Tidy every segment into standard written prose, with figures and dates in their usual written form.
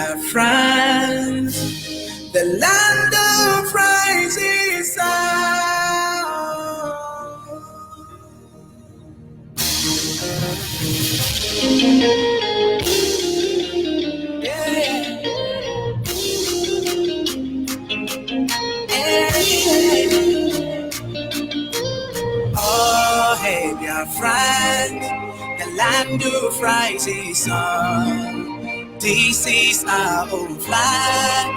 Biafra, the land of rising sun. Oh, hey, Biafra, the land of rising sun. This is our own flag,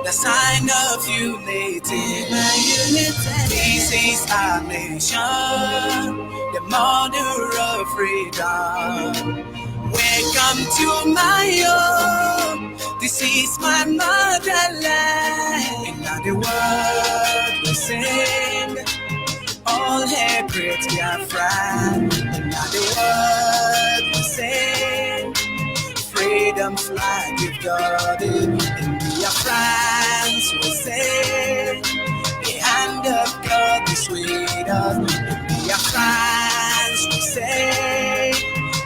the sign of unity. This is our nation, the mother of freedom. Welcome to my home. This is my motherland. In the world we sing, all hail great Biafra. In the world we sing, freedom flag you've got it. In Biafra we say, the hand of God is with us. In Biafra we say,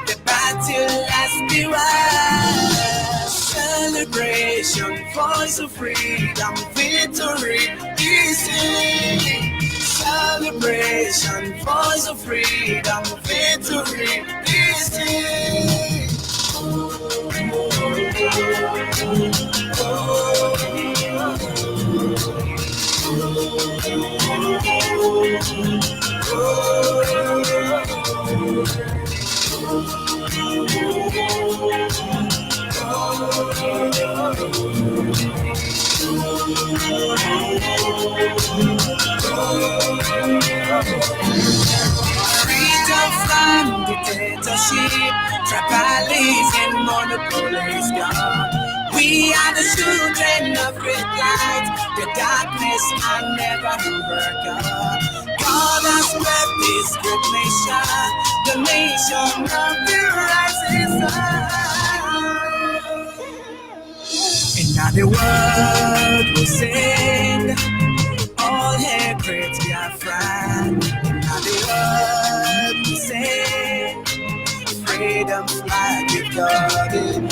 the battle has been won. Celebration, voice of freedom, victory is in. Celebration, voice of freedom, victory is in. Freedom from dictatorship, tribalism, monopolies gone. We are the children of great light. The darkness can never overcome. God has built this great nation, the nation of the rising sun. In the world we sing, all hail great Biafra. In the world we sing, freedom flag you've got it. In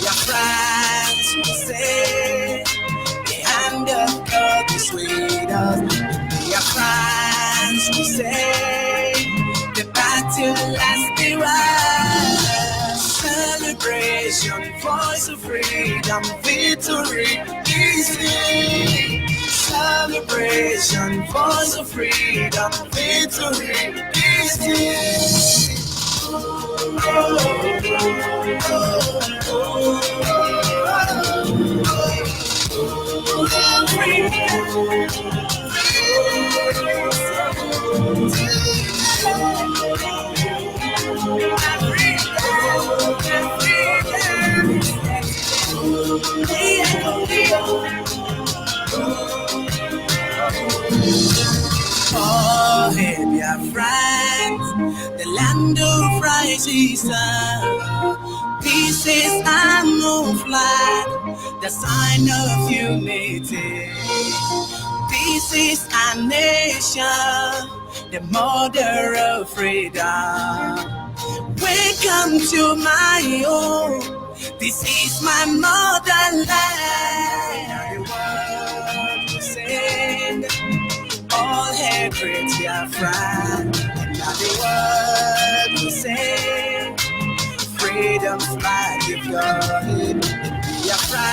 Biafra we say, the hand of God is with us. In Biafra we say, the battle has been won. Celebration, voice of freedom, victory is in. Celebration, voice of freedom, victory is in. Oh, hey, Biafra, the land of rising sun. This is our new flag, the sign of unity. This is our nation, the mother of freedom. Welcome to my home. This is my motherland. The world will sing, all hail great Biafra. The world will sing, freedom flag you've got it. Biafra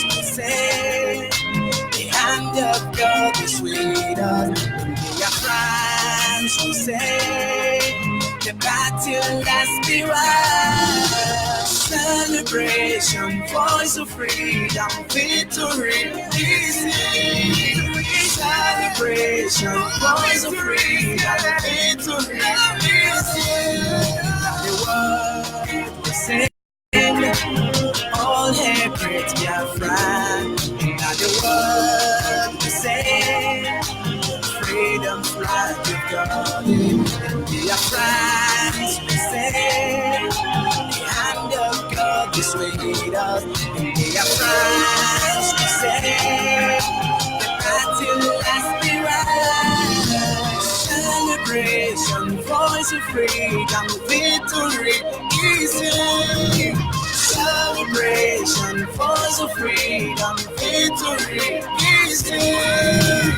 will say, the hand of God is with us. Biafra will say, the battle has been won. Celebration, voice of freedom, victory is in. Celebration, voice of freedom, victory is in. The world will sing, all hail great Biafra. The world will sing, freedom flag you've got it. Biafra will say, the hand of God is with us. Biafra will say, the battle has been won. Celebration, voice of freedom, victory is in. Celebration, voice of freedom, victory is here.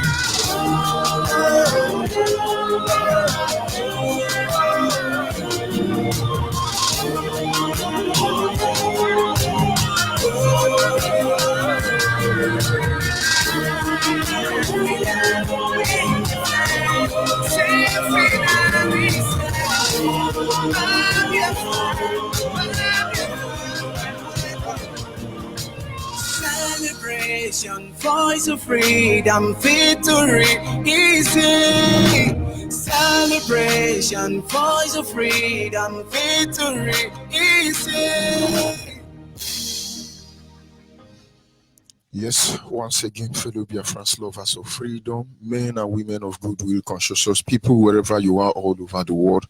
Celebration, voice of freedom, victory is here. Celebration, voice of freedom, victory is here. Yes, once again, fellow Biafrans, lovers of freedom, men and women of goodwill, conscious people, wherever you are all over the world,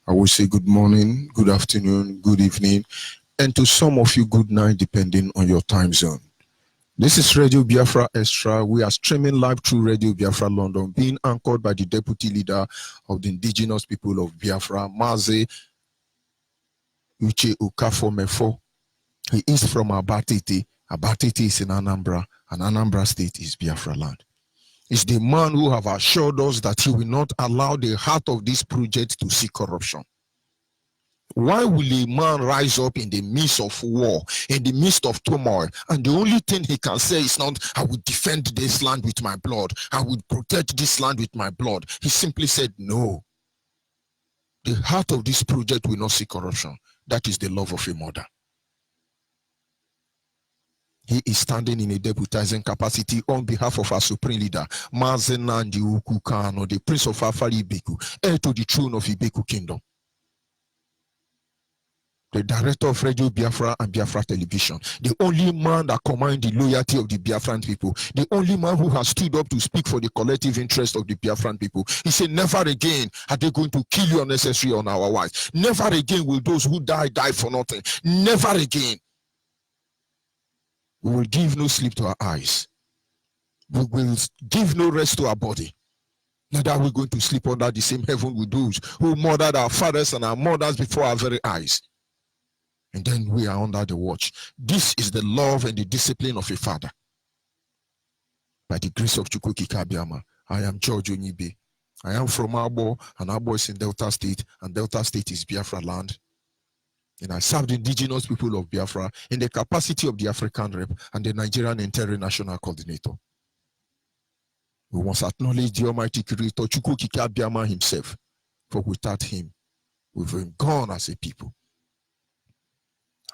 I will say good morning, good afternoon, good evening, and to some of you, good night, depending on your time zone. This is Radio Biafra Extra. We are streaming live through Radio Biafra London, being anchored by the Deputy Leader of the Indigenous People of Biafra, Mazi Uche Okafo-Mefo. He is from Abatete. Abatete is in Anambra, and Anambra State is Biafra land. It's the man who have assured us that he will not allow the heart of this project to see corruption. Why will a man rise up in the midst of war, in the midst of turmoil, and the only thing he can say is not, I will defend this land with my blood, I will protect this land with my blood? He simply said, no. The heart of this project will not see corruption. That is the love of a mother. He is standing in a deputizing capacity on behalf of our supreme leader, Mazenandi Ukukano, the prince of Afari Ibeku, heir to the throne of Ibeku kingdom. The director of Radio Biafra and Biafra Television, the only man that commands the loyalty of the Biafran people, the only man who has stood up to speak for the collective interest of the Biafran people. He said, never again are they going to kill you unnecessarily on our wives. Never again will those who die for nothing. Never again. We will give no sleep to our eyes. We will give no rest to our body. Neither are we going to sleep under the same heaven with those who murdered our fathers and our mothers before our very eyes. And then we are under the watch. This is the love and the discipline of a father. By the grace of Chukwuki Kabiama, I am George Onyibe. I am from Abo, and Abo is in Delta State, and Delta State is Biafra land. And I serve the indigenous people of Biafra in the capacity of the African Rep and the Nigerian International Coordinator. We must acknowledge the Almighty Creator, Chukwuki Kabiama himself, for without him, we've been gone as a people.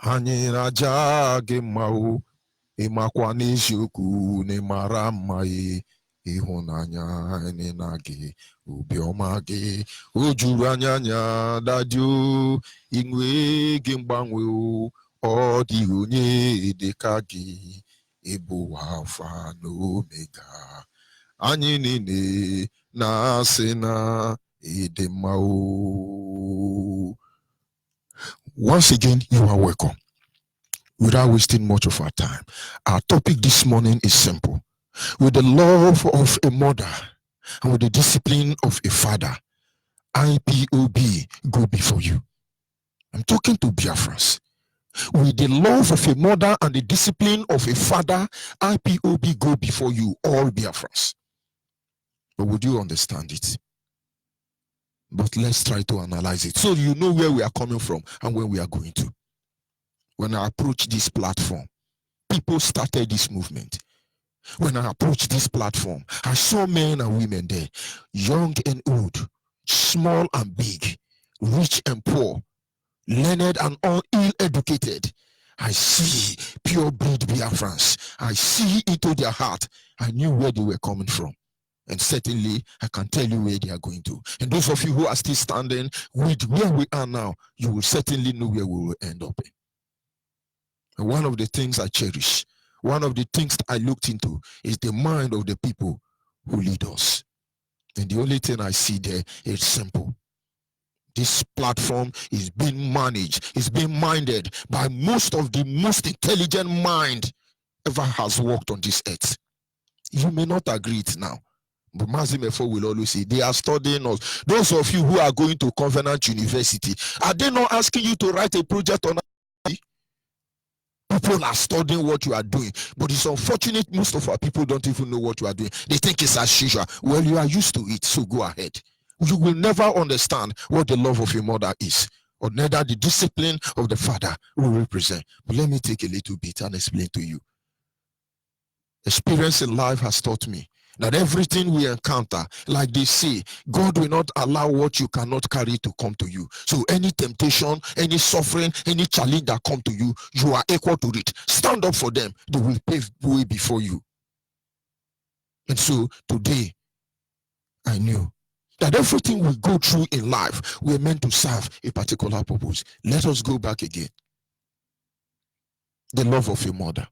Anyị raja gị mma ịmakwa n'eziokwu n'ịmara mma ịhụnanya anyị na gị obiọma gị o juru anya dadio inwe gị mgbanwe ọ dịghị onye dịka gị ịbụ Alpha na Omega anyị niile na-asị na ịdị mma o. Once again, you are welcome. Without wasting much of our time, our topic this morning is simple. With the love of a mother and with the discipline of a father, IPOB go before you. I'm talking to Biafrans. With the love of a mother and the discipline of a father, IPOB go before you, all Biafrans. But would you understand it? But let's try to analyze it so you know where we are coming from and where we are going to. When I approached this platform, people started this movement. When I approached this platform, I saw men and women there, young and old, small and big, rich and poor, learned and ill-educated. I see pure-breed Biafrans. I see into their heart. I knew where they were coming from. And certainly, I can tell you where they are going to. And those of you who are still standing with where we are now, you will certainly know where we will end up in. And one of the things I cherish, one of the things that I looked into is the mind of the people who lead us. And the only thing I see there is simple. This platform is being managed, is being minded by most of the most intelligent mind ever has walked on this earth. You may not agree it now. But Mazimefo will always say, they are studying us. Those of you who are going to Covenant University, are they not asking you to write a project on it? People are studying what you are doing, but it's unfortunate most of our people don't even know what you are doing. They think it's as usual. Well, you are used to it, so go ahead. You will never understand what the love of a mother is, or neither the discipline of the father will represent. But let me take a little bit and explain to you. Experience in life has taught me that everything we encounter, like they say, God will not allow what you cannot carry to come to you. So any temptation, any suffering, any challenge that come to you, you are equal to it. Stand up for them. They will pave the way before you. And so today, I knew that everything we go through in life, we're meant to serve a particular purpose. Let us go back again. The love of a mother.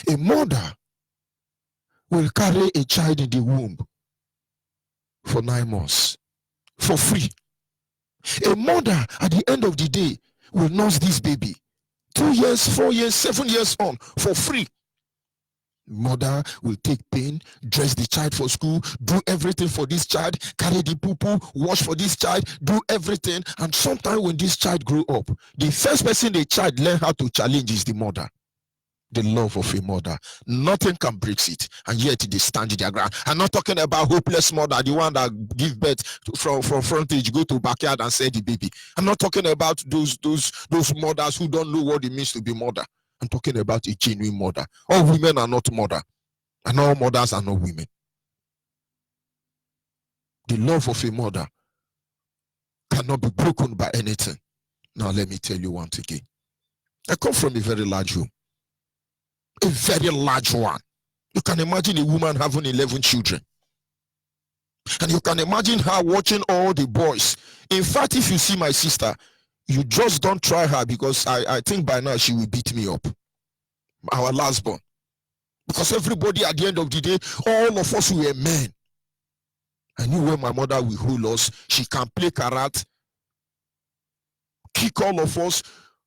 A mother will carry a child in the womb for 9 months for free. A mother at the end of the day will nurse this baby 2 years, 4 years, 7 years on for free. Mother will take pain, dress the child for school, do everything for this child, carry the poo-poo, wash for this child, do everything. And sometime when this child grow up, the first person the child learn how to challenge is the mother. The love of a mother. Nothing can break it, and yet they stand their ground. I'm not talking about hopeless mother, the one that give birth from frontage, go to backyard and say the baby. I'm not talking about those mothers who don't know what it means to be mother. I'm talking about a genuine mother. All women are not mother, and all mothers are not women. The love of a mother cannot be broken by anything. Now let me tell you once again. I come from a very large home. A very large one. You can imagine a woman having 11 children. And you can imagine her watching all the boys. In fact, if you see my sister, you just don't try her, because I think by now she will beat me up. Our last born. Because everybody at the end of the day, all of us were men. I knew when my mother will rule us, she can play karate, kick all of us,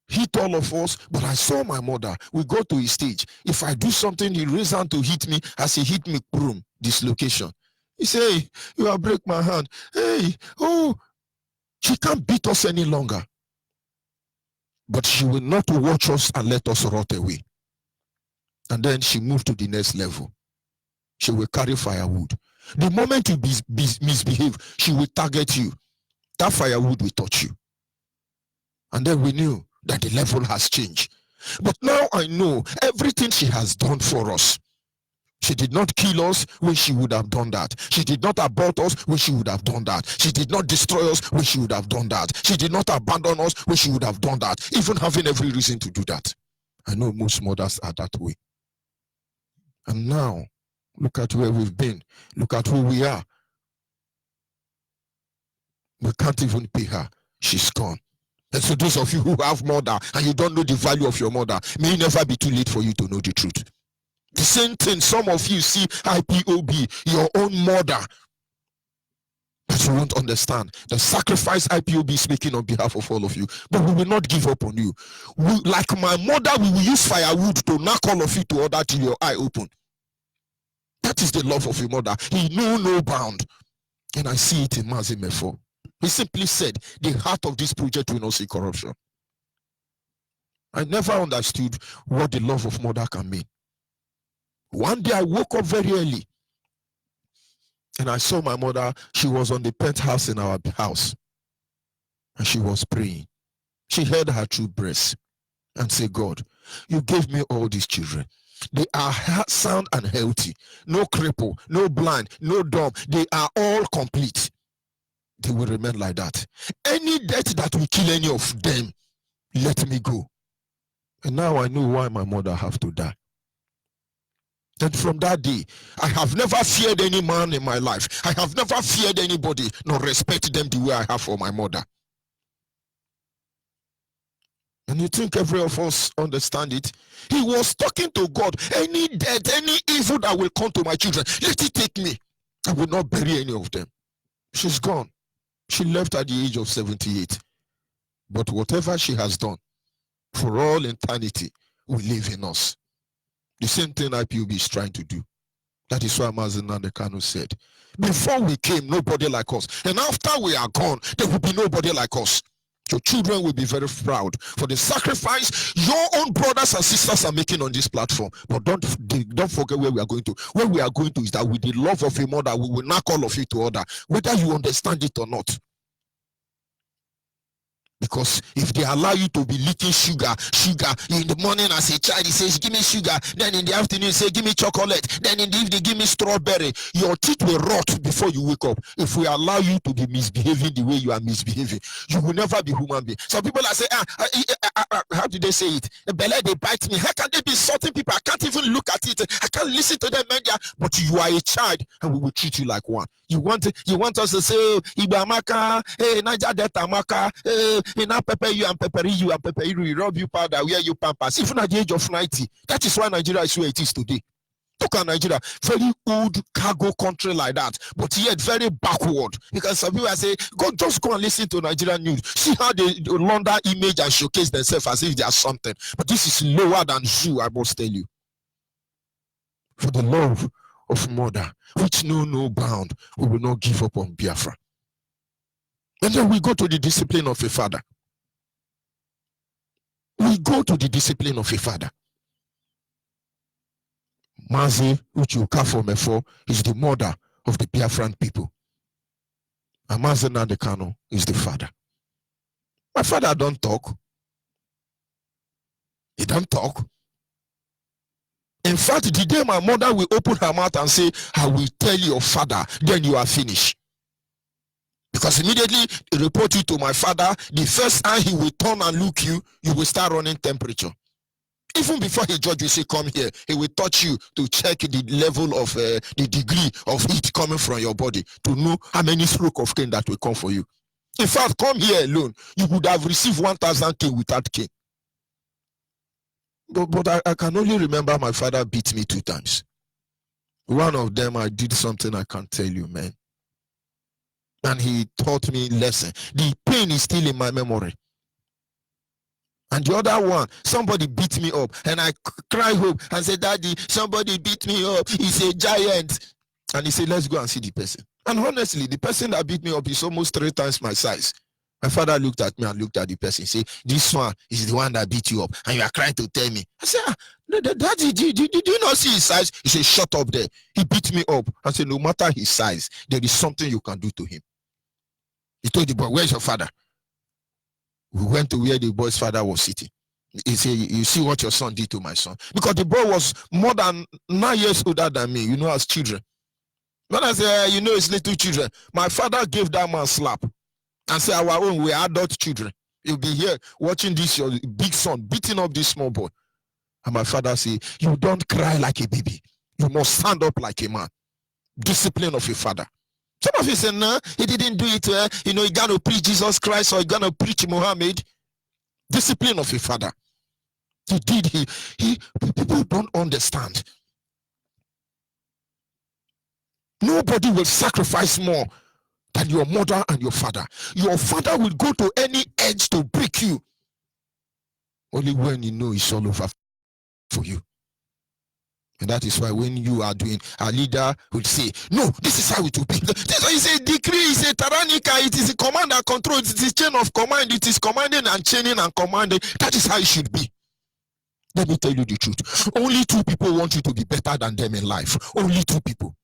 hit all of us. But I saw my mother. We go to a stage. If I do something, he raise hand to hit me. As he hit me, boom, dislocation. He say, hey, you will break my hand. Hey, oh, she can't beat us any longer. But she will not watch us and let us rot away. And then she moved to the next level. She will carry firewood. The moment you misbehave, she will target you. That firewood will touch you. And then we knew that the level has changed. But now I know everything she has done for us. She did not kill us when she would have done that. She did not abort us when she would have done that. She did not destroy us when she would have done that. She did not abandon us when she would have done that, even having every reason to do that. I know most mothers are that way. And now, look at where we've been. Look at who we are. We can't even pay her. She's gone. And so those of you who have mother and you don't know the value of your mother, may it never be too late for you to know the truth. The same thing, some of you see IPOB, your own mother, but you won't understand the sacrifice IPOB is making on behalf of all of you. But we will not give up on you. Like my mother, we will use firewood to knock all of you to order till your eye open. That is the love of a mother. He knew no bound. And I see it in Mazimefo. He simply said, the heart of this project will not see corruption. I never understood what the love of mother can mean. One day I woke up very early and I saw my mother. She was on the penthouse in our house and she was praying. She held her two breasts and said, God, you gave me all these children. They are sound and healthy. No cripple, no blind, no dumb. They are all complete. They will remain like that. Any death that will kill any of them, let me go. And now I know why my mother have to die. And from that day, I have never feared any man in my life. I have never feared anybody, nor respect them the way I have for my mother. And you think every of us understand it? He was talking to God. Any death, any evil that will come to my children, let it take me. I will not bury any of them. She's gone. She left at the age of 78. But whatever she has done, for all eternity, will live in us. The same thing IPOB is trying to do. That is why Mazen Kanu said, before we came, nobody like us. And after we are gone, there will be nobody like us. Your children will be very proud for the sacrifice your own brothers and sisters are making on this platform. But don't forget where we are going to. Where we are going to is that with the love of a mother, we will knock all of you to order, whether you understand it or not. Because if they allow you to be licking sugar in the morning as a child, he says, give me sugar. Then in the afternoon, he says, give me chocolate. Then in the evening, give me strawberry. Your teeth will rot before you wake up. If we allow you to be misbehaving the way you are misbehaving, you will never be human being. Some people are saying, how do they say it? Bele, they bite me. How can they be insulting people? I can't even look at it. I can't listen to them. But you are a child, and we will treat you like one. You want us to say, Ibamaka, hey, Naja Detamaka, and I pepper you and pepper you and pepper you, rub you powder, wear you pampers. Even at the age of 90, that is why Nigeria is where it is today. Look at Nigeria, very old cargo country like that, but yet very backward. Because some people say, just go and listen to Nigerian news. See how they launder image and showcase themselves as if they are something. But this is lower than zoo, I must tell you. For the love of mother, which know no bound, we will not give up on Biafra. And then we go to the discipline of a father. We go to the discipline of a father. Mazi, which you care for me for, is the mother of the Biafran people. And Mazi Nandekano is the father. My father don't talk. He don't talk. In fact, the day my mother will open her mouth and say, I will tell your father, then you are finished. Because immediately he report you to my father, the first time he will turn and look you, you will start running temperature. Even before he judge you, say, come here, he will touch you to check the level of the degree of heat coming from your body to know how many stroke of cane that will come for you. In fact, come here alone, you would have received 1,000 cane without cane. But I can only remember my father beat me 2 times. One of them, I did something I can't tell you, man. And he taught me lesson. The pain is still in my memory. And the other one, somebody beat me up, and I cry home and say, Daddy, somebody beat me up. He's a giant. And he said, let's go and see the person. And honestly, the person that beat me up is almost 3 times my size. My father looked at me and looked at the person. He said, this one is the one that beat you up, and you are crying to tell me. I said, Daddy, did you not see his size? He said, shut up there. He beat me up. I said, no matter his size, there is something you can do to him. He told the boy, where's your father? We went to where the boy's father was sitting. He said, you see what your son did to my son? Because the boy was more than 9 years older than me, as children. When I say, it's little children, my father gave that man a slap and said, our own, we're adult children. You'll be here watching this, your big son beating up this small boy. And my father said, you don't cry like a baby. You must stand up like a man. Discipline of a father. Some of you say, no, he didn't do it. He got to preach Jesus Christ or he got to preach Muhammad. Discipline of a father. He did. People don't understand. Nobody will sacrifice more than your mother and your father. Your father will go to any edge to break you. Only when you know it's all over for you. And that is why when you are doing, a leader will say, no, this is how it will be. This is why he says decree, is a tyrannica, it is a command and control, it is chain of command, it is commanding and chaining and commanding. That is how it should be. Let me tell you the truth. Only 2 people want you to be better than them in life. Only 2 people.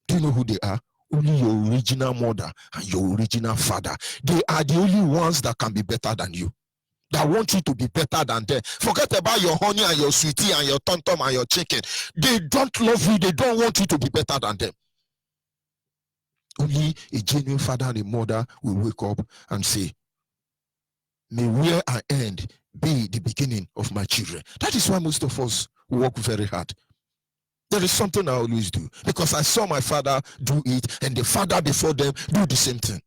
Do you know who they are? Only your original mother and your original father. They are the only ones that can be better than you. That want you to be better than them. Forget about your honey and your sweetie and your tom-tom and your chicken. They don't love you. They don't want you to be better than them. Only a genuine father and a mother will wake up and say, may where I end be the beginning of my children. That is why most of us work very hard. There is something I always do. Because I saw my father do it and the father before them do the same thing.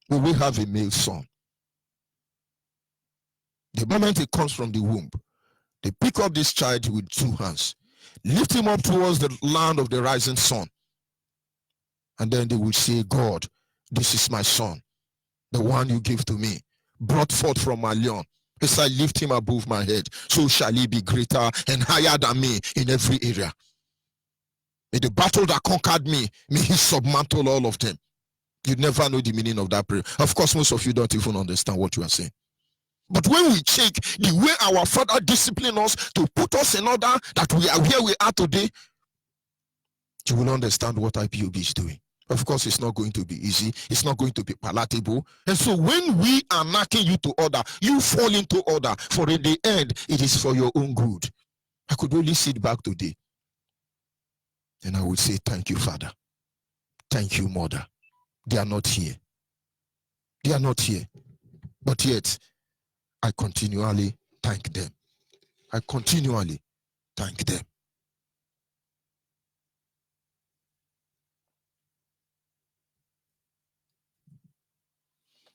We will have a male son. The moment he comes from the womb, they pick up this child with 2 hands, lift him up towards the land of the rising sun. And then they will say, God, this is my son, the one you give to me, brought forth from my lion. As I lift him above my head, so shall he be greater and higher than me in every area. In the battle that conquered me, may he submantle all of them. You never know the meaning of that prayer. Of course, most of you don't even understand what you are saying. But when we check the way our father disciplined us to put us in order that we are where we are today, you will understand what IPOB is doing. Of course, it's not going to be easy. It's not going to be palatable. And so when we are knocking you to order, you fall into order. For in the end, it is for your own good. I could only sit back today and I would say, thank you, Father. Thank you, Mother. They are not here. They are not here. But yet, I continually thank them. I continually thank them.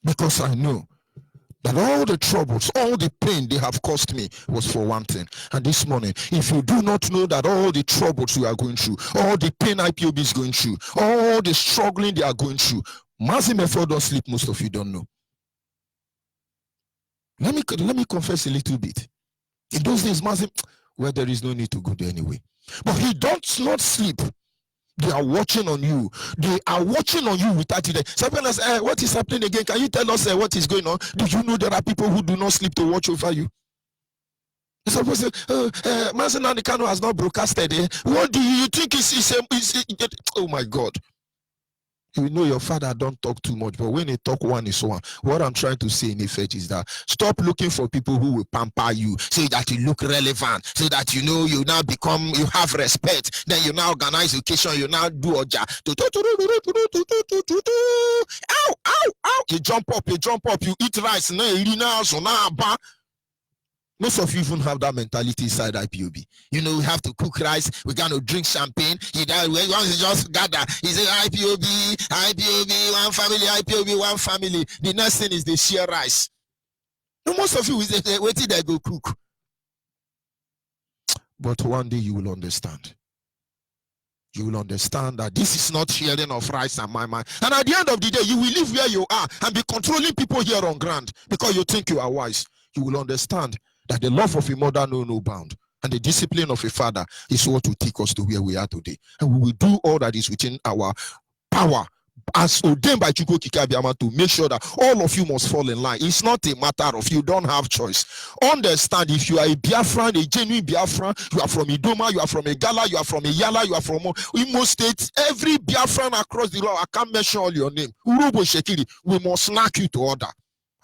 Because I know that all the troubles, all the pain they have caused me was for one thing. And this morning, if you do not know that all the troubles you are going through, all the pain IPOB is going through, all the struggling they are going through, Mazim effort don't sleep, most of you don't know. Let me confess a little bit. In those days, Mazim, well, there is no need to go there anyway. But he does not sleep. They are watching on you. They are watching on you without you there. Somebody says, what is happening again? Can you tell us what is going on? Do you know there are people who do not sleep to watch over you? Suppose Mazen Anikano has not broadcasted. What do you think is oh my God. You know your father don't talk too much, but when he talk, one is one. What I'm trying to say in effect is that stop looking for people who will pamper you, so that you look relevant, so that you know you now become, you have respect. Then you now organize occasion, you now do oja. Ow, ow, ow. You jump up, you eat rice. Most of you even have that mentality inside IPOB. You know, we have to cook rice, we're going to drink champagne. You just gather. He says IPOB, one family, IPOB, one family. The next thing is they share rice. And most of you will say, wait till they go cook. But one day you will understand. You will understand that this is not sharing of rice and my mind. And at the end of the day, you will live where you are and be controlling people here on ground because you think you are wise. You will understand that the love of a mother knows no bound, and the discipline of a father is what will take us to where we are today. And we will do all that is within our power, as ordained by Chukwu Kikabiama, to make sure that all of you must fall in line. It's not a matter of you don't have choice. Understand, if you are a Biafran, a genuine Biafran, you are from Idoma, you are from Egala, you are from Iyala, you are from Imo State, every Biafran across the world, I can't mention all your name. Urubo Shekiri, we must knock you to order.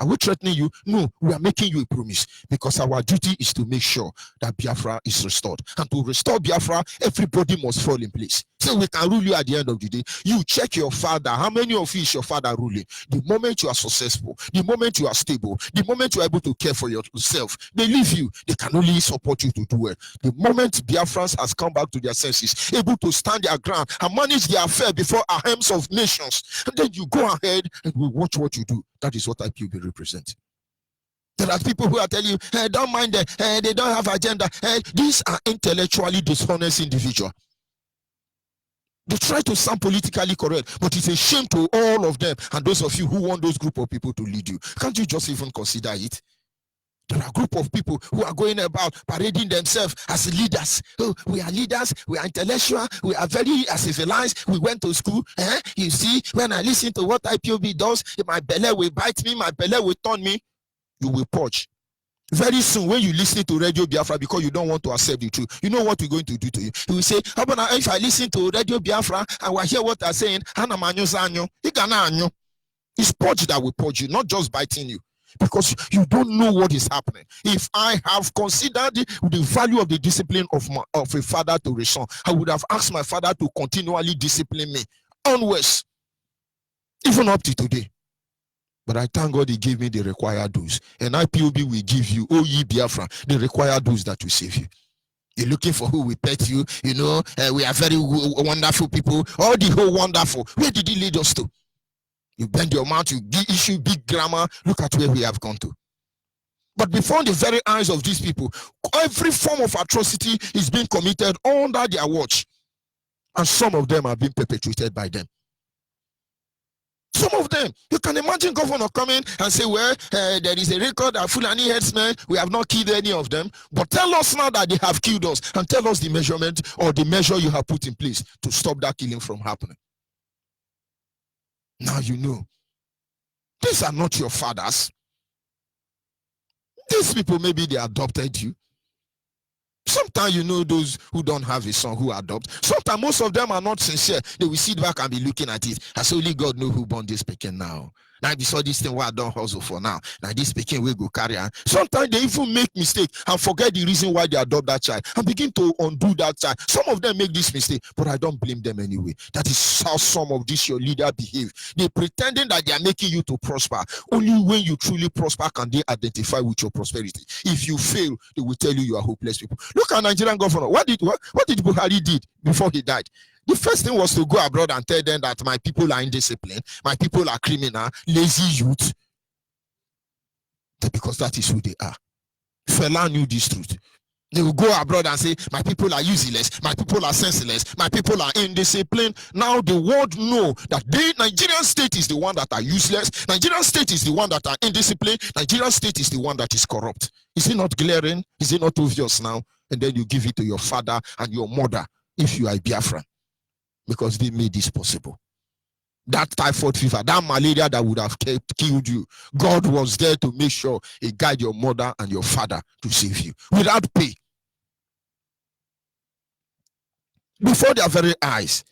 Are we threatening you? No, we are making you a promise, because our duty is to make sure that Biafra is restored. And to restore Biafra, everybody must fall in place. So we can rule you at the end of the day. You check your father. How many of you is your father ruling? The moment you are successful, the moment you are stable, the moment you are able to care for yourself, they leave you. They can only support you to do well. The moment Biafrans has come back to their senses, able to stand their ground and manage their affair before our hems of nations, and then you go ahead and we watch what you do. That is what IPOB represents. There are people who are telling you, hey, don't mind them, hey, they don't have agenda. Hey, these are intellectually dishonest individuals. They try to sound politically correct, but it's a shame to all of them and those of you who want those group of people to lead you. Can't you just even consider it? There are a group of people who are going about parading themselves as leaders. Oh, we are leaders, we are intellectual, we are very civilized, we went to school. You see, when I listen to what IPOB does, my belly will bite me, my belly will turn me. You will purge. Very soon, when you listen to Radio Biafra because you don't want to accept the truth, you know what we're going to do to you. You will say, if I listen to Radio Biafra and I hear what they're saying, it's purge that will purge you, not just biting you. Because you don't know what is happening. If I have considered the value of the discipline of a father to a son, I would have asked my father to continually discipline me onwards, even up to today. But I thank God he gave me the required dose. And IPOB will give you, oh ye Biafra, the required dose that will save you. You're looking for who will pet you. You know, we are very wonderful people. All the whole wonderful. Where did he lead us to? You bend your mouth, you issue big grammar. Look at where we have gone to. But before the very eyes of these people, every form of atrocity is being committed under their watch. And some of them are being perpetrated by them. Some of them, you can imagine governor coming and say, well, there is a record of Fulani headsmen. We have not killed any of them. But tell us now that they have killed us, and tell us the measurement or the measure you have put in place to stop that killing from happening. Now you know. These are not your fathers. These people, maybe they adopted you. Sometimes you know those who don't have a son who adopt. Sometimes most of them are not sincere. They will sit back and be looking at it as only God know who born this speaking now. Now you saw this thing where I don't hustle for now. Now this speaking will go carry on. Sometimes they even make mistake and forget the reason why they adopt that child and begin to undo that child. Some of them make this mistake, but I don't blame them anyway. That is how some of this your leader behave. They pretending that they are making you to prosper. Only when you truly prosper can they identify with your prosperity. If you fail, they will tell you are hopeless people. Look at Nigerian governor. What did Buhari did before he died? The first thing was to go abroad and tell them that my people are indisciplined, my people are criminal, lazy youth. Because that is who they are. Fela knew this truth. They will go abroad and say, my people are useless, my people are senseless, my people are indisciplined. Now the world know that Nigerian state is the one that are useless, Nigerian state is the one that are indisciplined, Nigerian state is the one that is corrupt. Is it not glaring? Is it not obvious now? And then you give it to your father and your mother if you are a Biafran. Because they made this possible. That typhoid fever, that malaria that would have killed you, God was there to make sure He guide your mother and your father to save you without pay. Before their very eyes,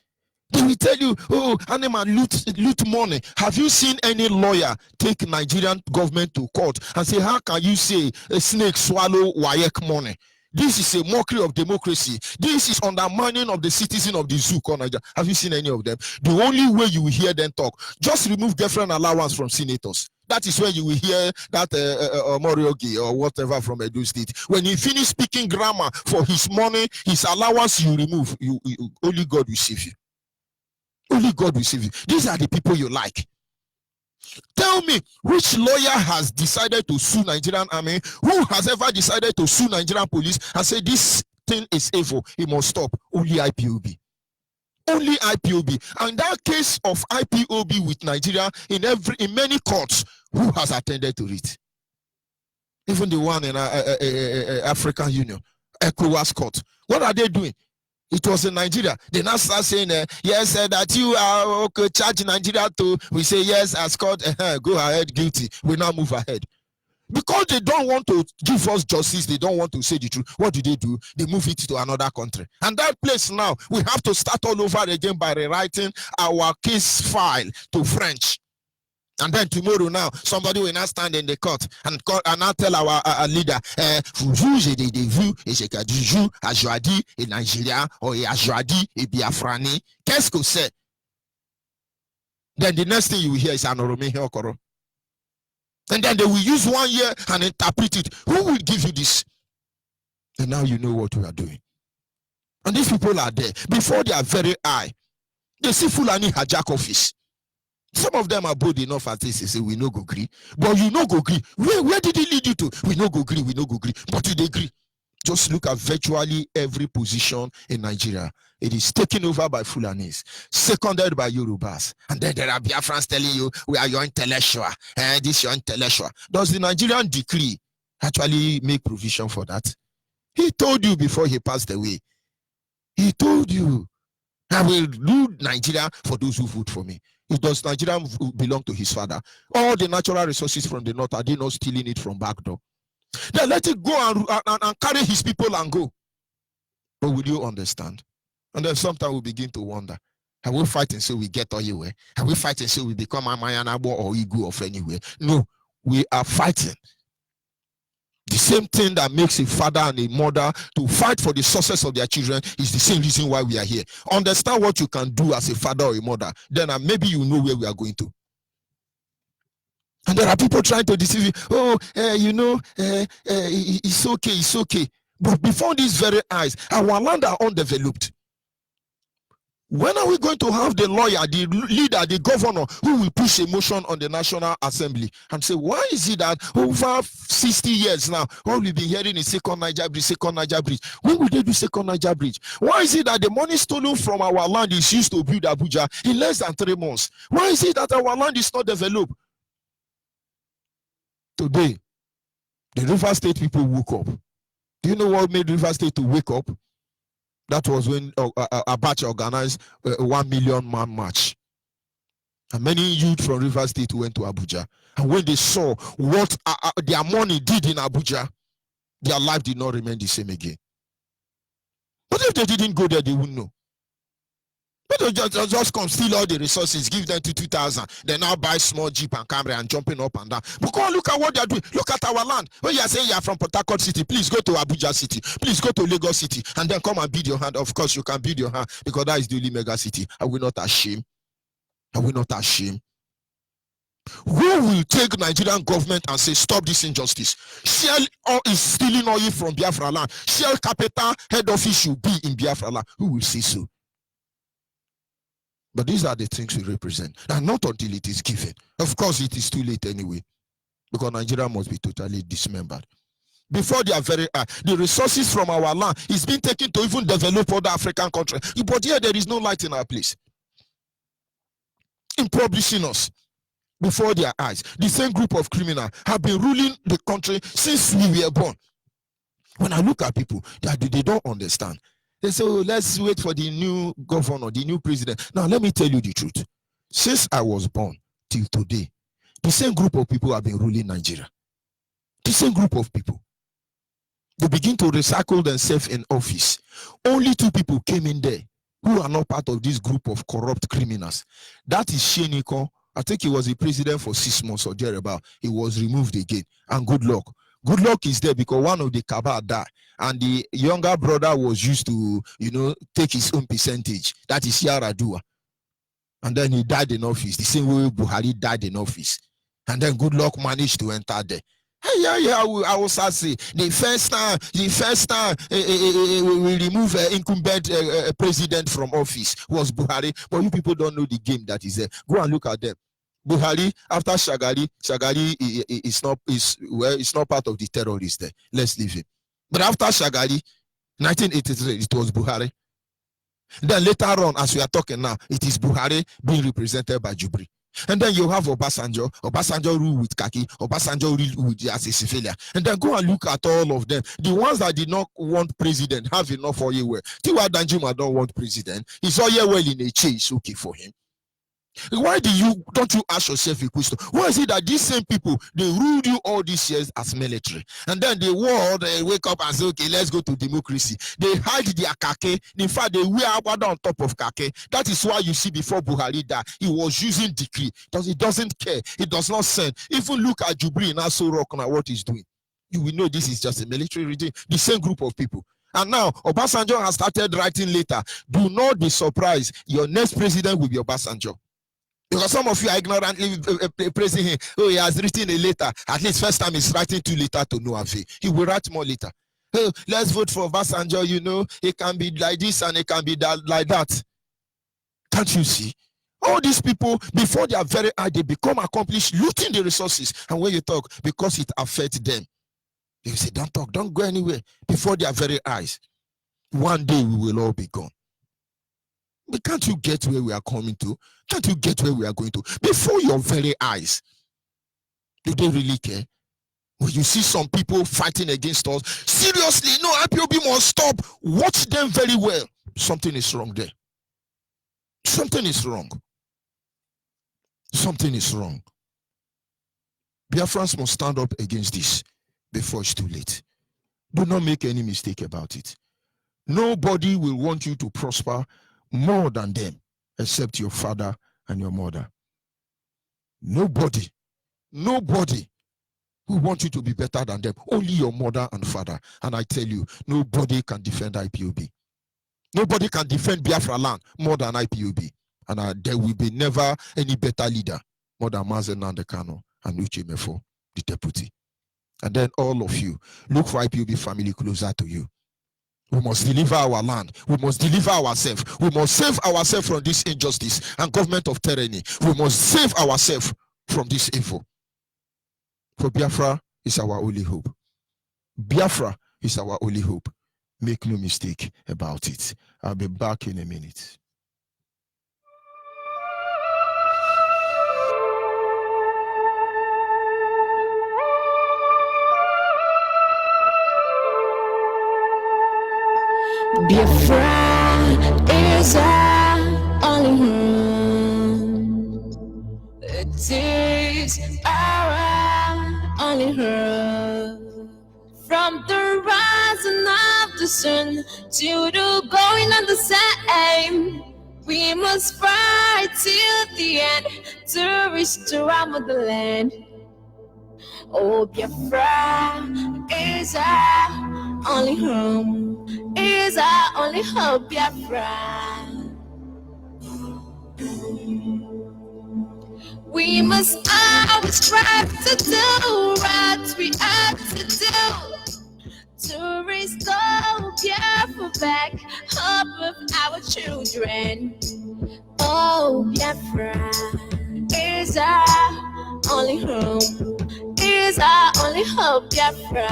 they will tell you, oh, animal loot money. Have you seen any lawyer take Nigerian government to court and say, how can you say a snake swallow WAEC money? This is a mockery of democracy. This is undermining of the citizen of the zoo. Have you seen any of them? The only way you will hear them talk, just remove girlfriend allowance from senators. That is where you will hear that Moriogi or whatever from Edo State. When he finish speaking grammar for his money, his allowance, you remove. Only God will save you. Only God will save you. These are the people you like. Tell me, which lawyer has decided to sue Nigerian army? Who has ever decided to sue Nigerian police and say this thing is evil, it must stop? Only IPOB. Only IPOB. And that case of IPOB with Nigeria in many courts, who has attended to it? Even the one in African Union, ECOWAS court. What are they doing? It was in Nigeria. They now start saying, yes, that you are okay, charge Nigeria to. We say, yes, as court, go ahead, guilty. We now move ahead. Because they don't want to give us justice, they don't want to say the truth. What do? They move it to another country. And that place now, we have to start all over again by rewriting our case file to French. And then tomorrow now, somebody will now stand in the court and now tell our leader, vous jugez des vues, et c'est que du jour, à Joadi, et Nigeria, or à Joadi, et Biafrani. Qu'est-ce que c'est? Then the next thing you will hear is Anorome Hiokoro. And then they will use 1 year and interpret it. Who will give you this? And now you know what we are doing. And these people are there. Before their very eye, they see Fulani hijack office. Some of them are bold enough at this. They say, we no go agree. But you no go agree. Where did it lead you to? We no go agree, we no go agree. But you agree. Just look at virtually every position in Nigeria. It is taken over by Fulanis, seconded by Yorubas. And then there are Biafrans telling you, we are your intellectual. This is your intellectual. Does the Nigerian decree actually make provision for that? He told you before he passed away. He told you, I will rule Nigeria for those who vote for me. Does Nigeria belong to his father? All the natural resources from the north, are they not stealing it from back door? Then let it go and carry his people and go. But will you understand? And then sometimes we begin to wonder, are we fighting so we get anywhere? Are we fighting so we become a Mayanabo or Igbo of anywhere? No, we are fighting. The same thing that makes a father and a mother to fight for the success of their children is the same reason why we are here. Understand what you can do as a father or a mother. Then maybe you know where we are going to. And there are people trying to deceive you. Oh, it's okay, it's okay. But before these very eyes, our land are undeveloped. When are we going to have the lawyer, the leader, the governor who will push a motion on the National Assembly and say, why is it that over 60 years now, all we've been hearing is second Niger Bridge, second Niger Bridge? When will they do second Niger Bridge? Why is it that the money stolen from our land is used to build Abuja in less than 3 months? Why is it that our land is not developed? Today, the River State people woke up. Do you know what made River State to wake up? That was when Abacha organized a 1 million man march. And many youth from River State went to Abuja. And when they saw what their money did in Abuja, their life did not remain the same again. But if they didn't go there, they wouldn't know. But they just come steal all the resources, give them to 2,000. They now buy small Jeep and camera and jumping up and down. But go and look at what they're doing. Look at our land. When you are saying you are from Port Harcourt City, please go to Abuja City. Please go to Lagos City and then come and build your hand. Of course, you can build your hand because that is the only mega city. Are we not ashamed? Are we not ashamed? Who will take Nigerian government and say, stop this injustice? Shell is stealing oil from Biafra land. Shell capital head office should be in Biafra land. Who will say so? But these are the things we represent. And not until it is given. Of course, it is too late anyway. Because Nigeria must be totally dismembered. Before they are very the resources from our land is being taken to even develop other African countries. But here there is no light in our place. Impoverishing us before their eyes. The same group of criminals have been ruling the country since we were born. When I look at people, they don't understand. They say, oh, let's wait for the new governor, the new president. Now, let me tell you the truth. Since I was born till today, the same group of people have been ruling Nigeria. The same group of people. They begin to recycle themselves in office. Only 2 people came in there who are not part of this group of corrupt criminals. That is Sheniko. I think he was the president for 6 months or thereabout. He was removed again. And good luck. Good luck is there because one of the cabal died. And the younger brother was used to, take his own percentage. That is Yaradua. And then he died in office. The same way Buhari died in office. And then good luck managed to enter there. Hey, I will say the first time we remove incumbent president from office was Buhari. But you people don't know the game that is there. Go and look at them. Buhari, after Shagari is not part of the terrorists there. Let's leave him. But after Shagari, 1983, it was Buhari. Then later on, as we are talking now, it is Buhari being represented by Jubri. And then you have Obasanjo rule with Kaki, Obasanjo rule with as a civilian. And then go and look at all of them. The ones that did not want president have enough oil well. Tiwa Danjuma don't want president. His oil well in a chase, okay for him. Why don't you ask yourself a question? Why is it that these same people, they ruled you all these years as military, and then the world wake up and say, okay, let's go to democracy. They hide their kake. In fact, they wear awada on top of kake. That is why you see before Buhari died, he was using decree. He doesn't care. He does not send. Even look at Jubri and Aso Rock now, what he's doing. You will know this is just a military regime. The same group of people. And now, Obasanjo has started writing later. Do not be surprised. Your next president will be Obasanjo. Because some of you are ignorantly praising him. Oh, he has written a letter. At least first time he's writing 2 letters to no avail. He will write more later. Oh, let's vote for Obasanjo. It can be like this and it can be like that. Can't you see? All these people, before they are very high, they become accomplished, looting the resources. And when you talk, because it affects them, they say, don't talk, don't go anywhere. Before their very eyes, one day we will all be gone. But can't you get where we are coming to? Can't you get where we are going to? Before your very eyes, do they really care? When you see some people fighting against us, seriously, no, IPOB must stop. Watch them very well. Something is wrong there. Something is wrong. Something is wrong. Biafrans must stand up against this before it's too late. Do not make any mistake about it. Nobody will want you to prosper more than them, except your father and your mother. Nobody who want you to be better than them. Only your mother and father. And I tell you, nobody can defend IPOB. Nobody can defend Biafra land more than IPOB. And there will be never any better leader more than Mazen Nandekano and Uche Mefo, the deputy. And then all of you, look for IPOB family closer to you. We must deliver our land. We must deliver ourselves. We must save ourselves from this injustice and government of tyranny. We must save ourselves from this evil. For Biafra is our only hope. Biafra is our only hope. Make no mistake about it. I'll be back in a minute. Biafra is our only home. is our only hope. From the rising of the sun to the going of the same, we must fight till the end to restore our motherland. Oh, Biafra is our only home, is our only hope, Biafra. We must always strive to do what we have to do to restore Biafra back, hope of our children. Oh, Biafra is our only home, is our only hope, Biafra.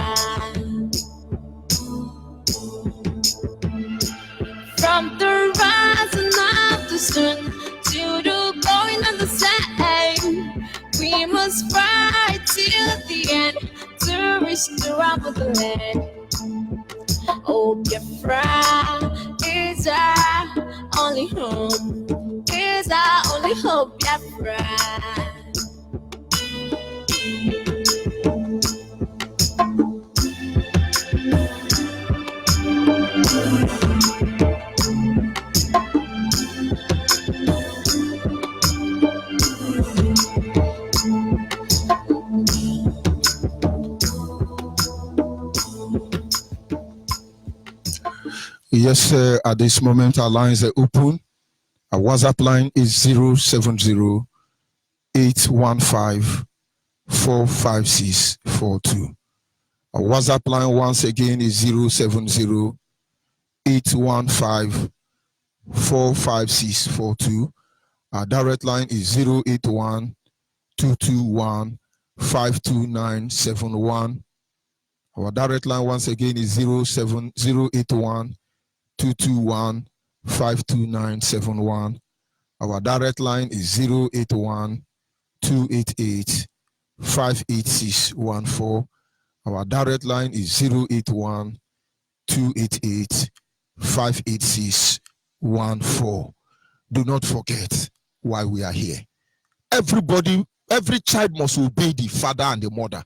From the rising of the sun to the going of the same, we must fight till the end to restore our motherland. Oh, Biafra is our only home, is our only hope, Biafra. Yes, sir. At this moment, our lines are open. Our WhatsApp line is 070 815 45642. Our WhatsApp line once again is 070 815 45642. Our direct line is 081 221 52971. Our direct line once again is 08081 221 52971. Our direct line is 081 288 58614. Our direct line is 081 288 58614. Do not forget why we are here. Everybody, every child must obey the father and the mother.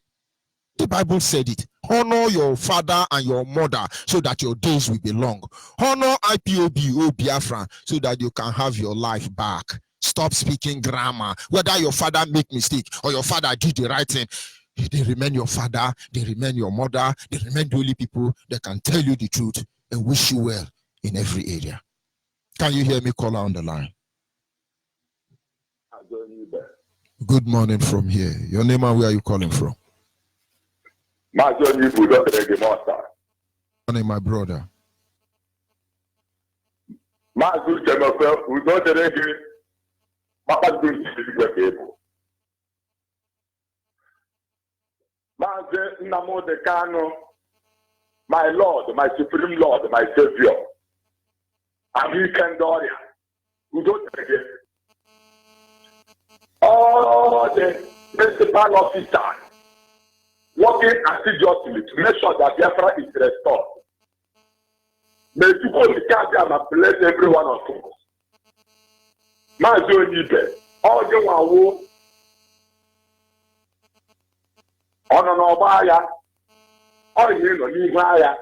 The Bible said it. Honor your father and your mother so that your days will be long. Honor IPOB, O Biafra, so that you can have your life back. Stop speaking grammar. Whether your father make mistake or your father did the right thing, they remain your father, they remain your mother, they remain the only people that can tell you the truth and wish you well in every area. Can you hear me, caller on the line? Good morning from here. Your name and where are you calling from? Good Morning, my brother. My Lord, my Supreme Lord, my Savior. All the principal officers working assiduously to make sure that Biafra is restored. May you go to Kabia and bless every one of us. Mazo Onyibe, all the one ono no baya, all you know, you baya,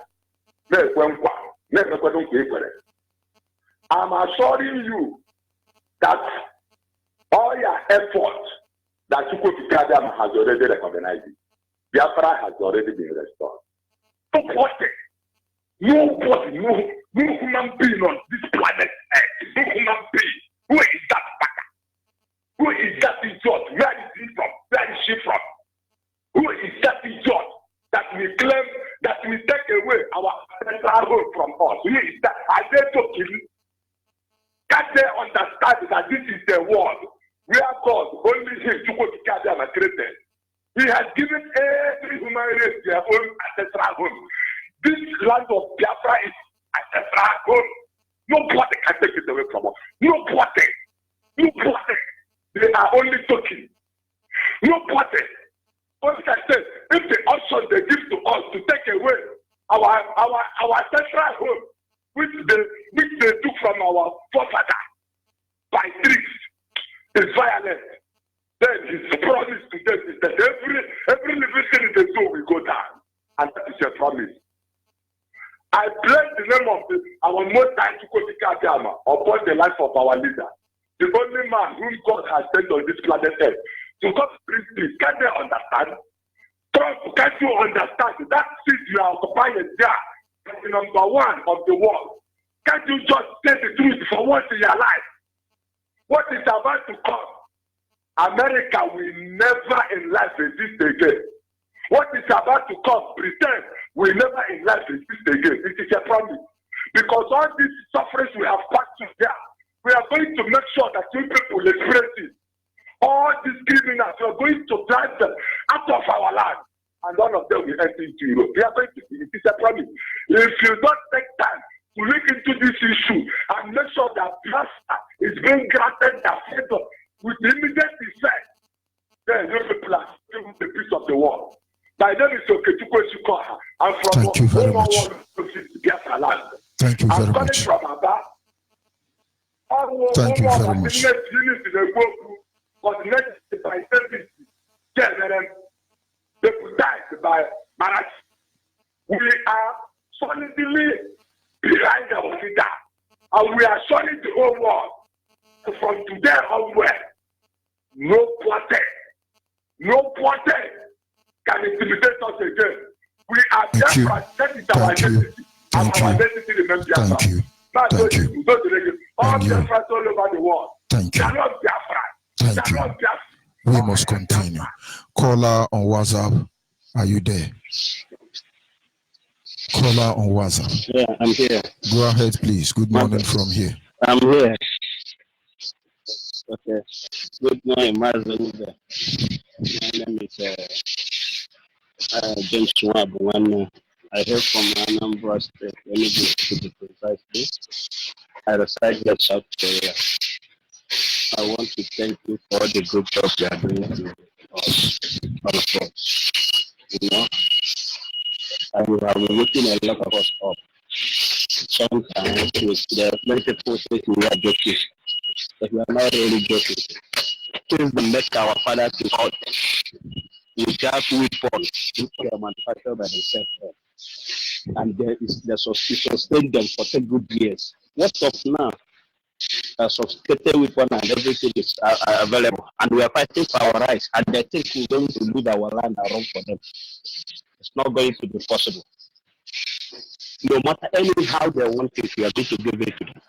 I'm assuring you that all your efforts that you go to Kabia has already recognized it. Biafra has already been restored. Nobody, no human being on this planet Earth, no human being. Who is that baka? Who is that idiot? Where is he from? Where is she from? Who is that idiot that we claim that we take away our ancestral home from us? Who is that? Are they talking? Can they understand that this is the world where God only him to go to Kabia and created? He has given every human race their own ancestral home. This land of Biafra is ancestral home. Nobody can take it away from us. Nobody. They are only talking. Nobody. What I said, if the option they give to us to take away our ancestral home, which they took from our forefathers by tricks, is violent. Then his promise to them is that every living thing in the soul will go down. And that is your promise. I bless the name of our most high Chukwuemeka upon the life of our leader, the only man whom God has sent on this planet Earth. So God, please, can they understand? Trump, can't you understand that seat you are occupying there, the number one of the world? Can't you just say the truth for once in your life? What is about to come? America will never in life exist again. What is about to come, pretend, will never in life exist again. It is a promise. Because all these sufferings we have passed through there, we are going to make sure that you people will experience it. All these criminals, we are going to drive them out of our land. And all of them will enter into Europe. We are going to, it is a promise. If you don't take time to look into this issue and make sure that Biafra is being granted the favor with immediate effect, then you people are giving the peace of the world. My name is Okechukwu. I'm from Thank you very much. Biafra land. Thank you very much. From Aba. Thank you very much. Coordinated by service, deputized by Marat. We are solidly behind our leader, and we are showing the whole world. So from today onward, no quarter can intimidate us again. We are Biafra. That is our identity. Our identity remains Biafra. Thank you. Thank you. All Biafra all over the world. Thank you. They are not Biafra. Thank you. We must continue. Caller on WhatsApp, are you there? Caller on WhatsApp. Yeah, I'm here. Go ahead, please. Good morning from here. I'm here. Okay. Good morning, Mazda. My name is James Schwab. I hail from Anambra State, Onyibe to be precisely. I reside in South Korea. I want to thank you for the good job you are doing to us, all of us. You know, and we have been waking a lot of us up. Sometimes there are many people think we are joking, but we are not really joking. Things that make our fathers to hurt. We just weapons which are manufactured by themselves. And there is the sustain them for 10 good years. What of now? A sophisticated weapon and everything is available, and we are fighting for our rights, and they think we're going to lose our land and run for them. It's not going to be possible. No matter anyhow they want it, we are going to give it to them.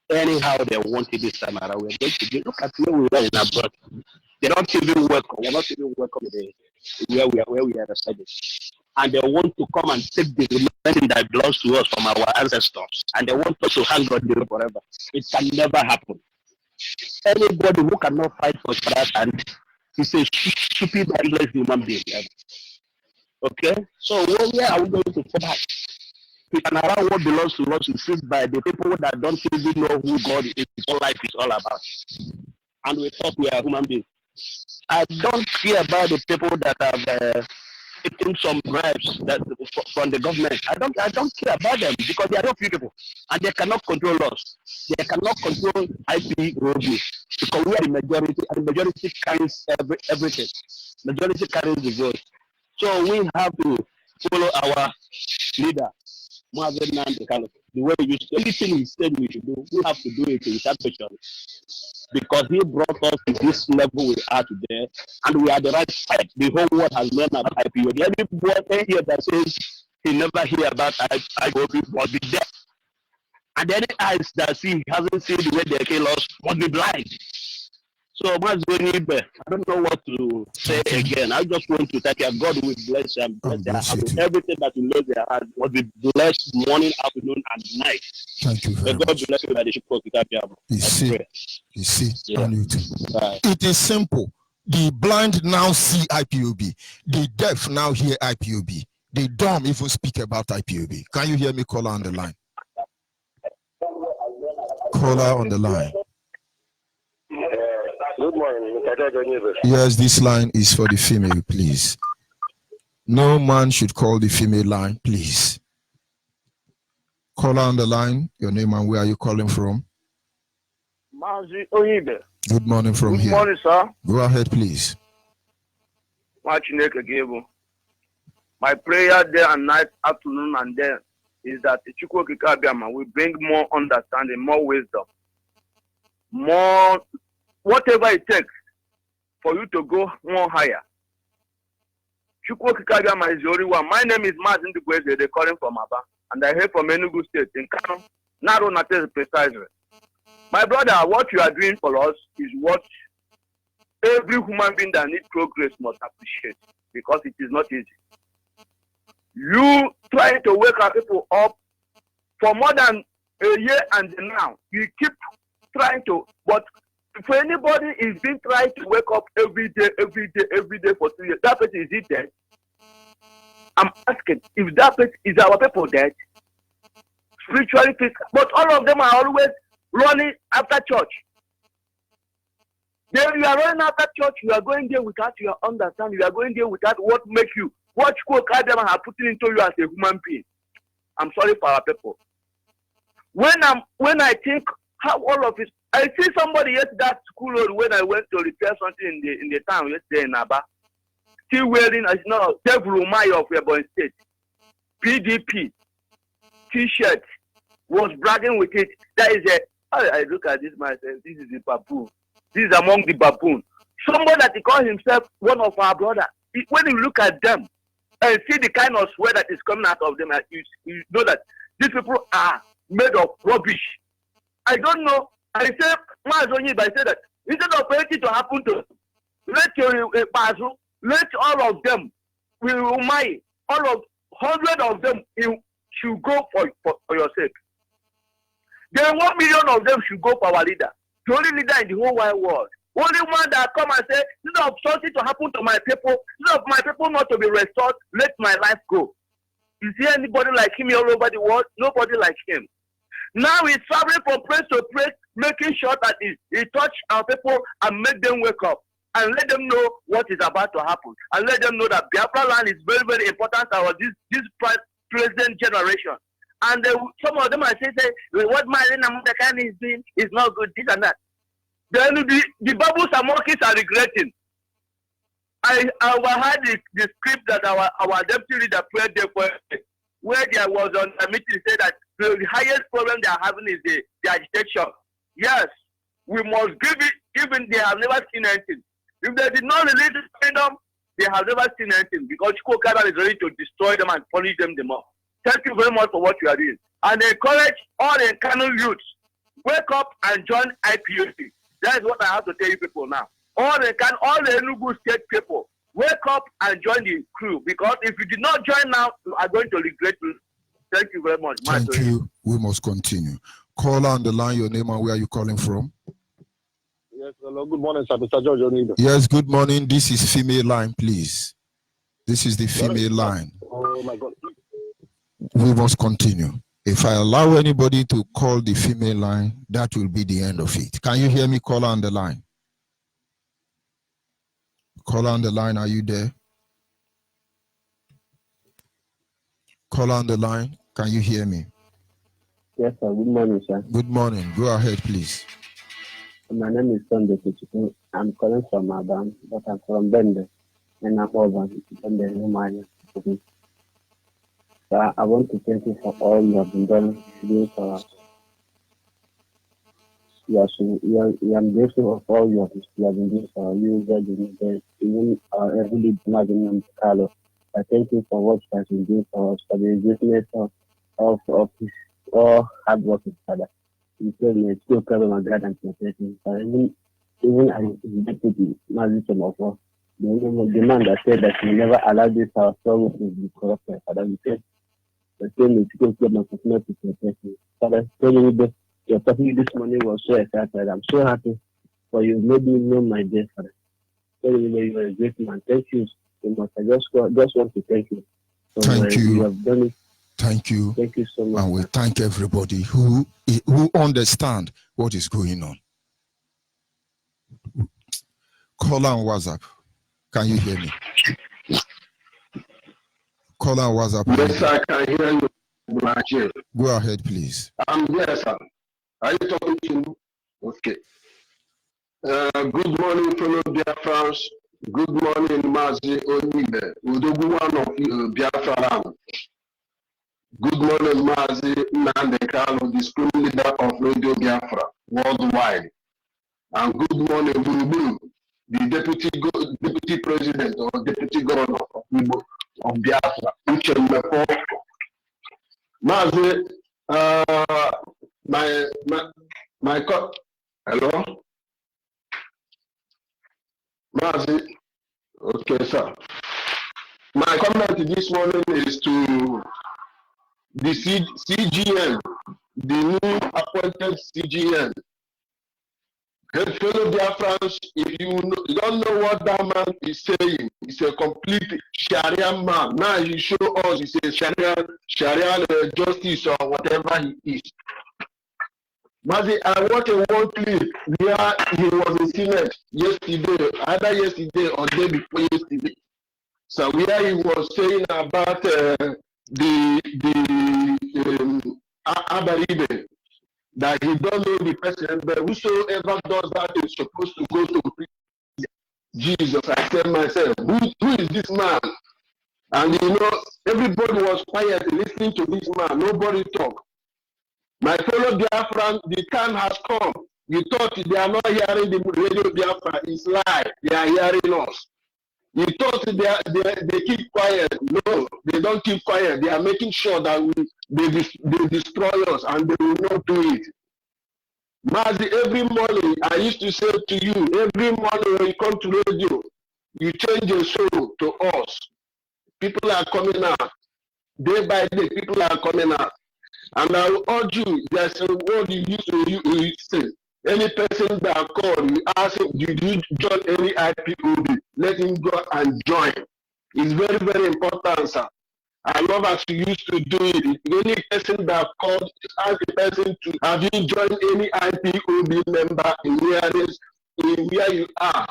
Anyhow they want it this time around, we are going to give. Look at where we are in abroad. They don't even welcome. We're not even welcome where we are residing. And they want to come and take the remaining that belongs to us from our ancestors. And they want us to hang on to it forever. It can never happen. Anybody who cannot fight for that and is a stupid, mindless human being. Okay? So where are we going to fall back? We can allow what belongs to us is fixed by the people that don't even know who God is, what life is all about. And we thought we are human beings. I don't care about the people that have taking some bribes that from the government. I don't care about them because they are not people and they cannot control us. They cannot control IPOB because we are the majority, and the majority carries everything. Majority carries the vote. So we have to follow our leader, the way we used to. Anything he said we should do, we have to do it without question. Because he brought us to this level we are today, and we are the right side. The whole world has learned about IPOB. Anybody here that says he never hear about IPOB must be dead. And any eyes that see he hasn't seen the way they kill us must be blind. So Onyibe, I don't know what to say again. I just want to thank you. God will bless you and bless their everything that you lay their hand will be blessed morning, afternoon, and night. Thank you very God much. bless you by the ship. You see, yeah. It is simple. The blind now see IPOB. The deaf now hear IPOB. The dumb even speak about IPOB. Can you hear me, caller on the line? Caller on the line. Good morning, Onyibe. Yes, this line is for the female, please. No man should call the female line, please. Caller on the line, your name and where are you calling from? Mazi Onyibe. Good morning from here. Good morning, sir. Go ahead, please. My prayer day and night, afternoon and day is that the Chukwu Kikabiama will bring more understanding, more wisdom, more whatever it takes for you to go more higher. Chukwu Kikabiama is the only one. My name is Mazin Dugweze. They're calling from Aba, and I hail from Enugu State in Kano. Naro Nates precisely. My brother, what you are doing for us is what every human being that needs progress must appreciate, because it is not easy. You trying to wake our people up for more than a year and now. You keep trying to, but if anybody is being trying to wake up every day for 2 years, that person, is it dead? I'm asking, if that person, is our people dead? Spiritually, physical, but all of them are always running after church. Then you are running after church, you are going there without your understanding, you are going there without what makes you, what Adam have put into you as a human being. I'm sorry for our people. When I think how all of it, I see somebody yesterday that school road when I went to repair something in the town yesterday in Aba, still wearing a Devurumai of Ebonyi State, PDP T-shirt, was bragging with it. That is I look at this myself, this is a baboon. This is among the baboon. Somebody that he calls himself one of our brothers. When you look at them and see the kind of sweat that is coming out of them, you know that these people are made of rubbish. I don't know. I say, Onyibe, I say that instead of anything to happen to, let all of them, all of 100 of them, you should go for your sake. Then 1 million of them should go for our leader. The only leader in the whole wide world. Only one that come and say, instead of something to happen to my people, instead of my people not to be restored, let my life go. Is there anybody like him all over the world? Nobody like him. Now he's traveling from place to place, making sure that he touch our people and make them wake up and let them know what is about to happen. And let them know that Biafra land is very, very important to this present generation. And some of them are saying, what Marina Mutakani is doing is not good, this and that. Then the Babus and monkeys are regretting. I overheard the script that our deputy leader prayed there for, where there was on a meeting said that the highest problem they are having is the agitation. Yes, we must give it, even they have never seen anything. If they did not release the freedom, they have never seen anything, because Chukwu is ready to destroy them and punish them the more. Thank you very much for what you are doing. And encourage all the Kano youths, wake up and join IPOB. That is what I have to tell you people now. All the Enugu State people, wake up and join the crew, because if you did not join now, you are going to regret it. Thank you very much. Thank you. We must continue. Caller on the line, your name and where are you calling from? Yes, hello. Good morning, sir. Mr. George Onyibe. Yes, good morning. This is female line, please. This is the female line. Oh, my God. We must continue. If I allow anybody to call the female line, that will be the end of it. Can you hear me, caller on the line? Caller on the line, are you there? Caller on the line, can you hear me? Yes, sir. Good morning, sir. Good morning. Go ahead, please. My name is Sunday. I'm calling from Abam, but I'm from Bende, and I'm over Bende. So I want to thank you for all you have been doing for us. I'm grateful of all you have been doing for our users, even our everyday Imagine Carlo. I thank you for what you have been doing for us, for the greatness of his all hard work, Father. You said me still cover my God and protecting. Even I deputy Mazin of us, the man that said that he never allowed this our soul to be corrupted. Father, we said the same is still cover my personal to protect me. Father, telling me that your talking this morning was so excited. I'm so happy for you. Made me know my day, Father. Telling me you are a great man. Thank you so much. I just want to thank you. Thank you. You have done it. Thank you. Thank you so much. And we thank everybody who understand what is going on. Call on WhatsApp. Can you hear me? Call on WhatsApp. Yes, I can hear you. Go ahead, please. Yes, sir. Are you talking to me? Okay. Good morning, fellow Biafrans. Good morning, Mazi Onyibe, Udoguwan of Biafra. Good morning, Mazi Nandekalo, the school leader of Radio Biafra worldwide. And good morning, Buru, the deputy president or deputy governor of Biafra. Mazi, hello? Mazi, okay, sir. My comment this morning is to the CGN, the new appointed CGN. Fellow Biafrans, if you don't know what that man is saying, he's a complete Sharia man. Now he show us he's a Sharia justice or whatever he is. Mazi, I watched one clip where he was in Senate yesterday, either yesterday or day before yesterday. So where he was saying about Abaribe, that he don't know the person, but whosoever does that is supposed to go to Jesus. I said myself, who is this man? And everybody was quiet listening to this man. Nobody talked. My fellow Biafran, the time has come. You thought they are not hearing the radio Biafra. It's lie. They are hearing us. You thought they keep quiet. No, they don't keep quiet. They are making sure that they destroy us, and they will not do it. Mazi, every morning, I used to say to you, every morning when you come to radio, you change your soul to us. People are coming out. Day by day, people are coming out. And I will urge you, there's a word you used to say. Any person that called, you ask him, did you join any IPOB? Let him go and join. It's very, very important, sir. I love as you used to do it. Any person that called, ask the person to, have you joined any IPOB member in where you are?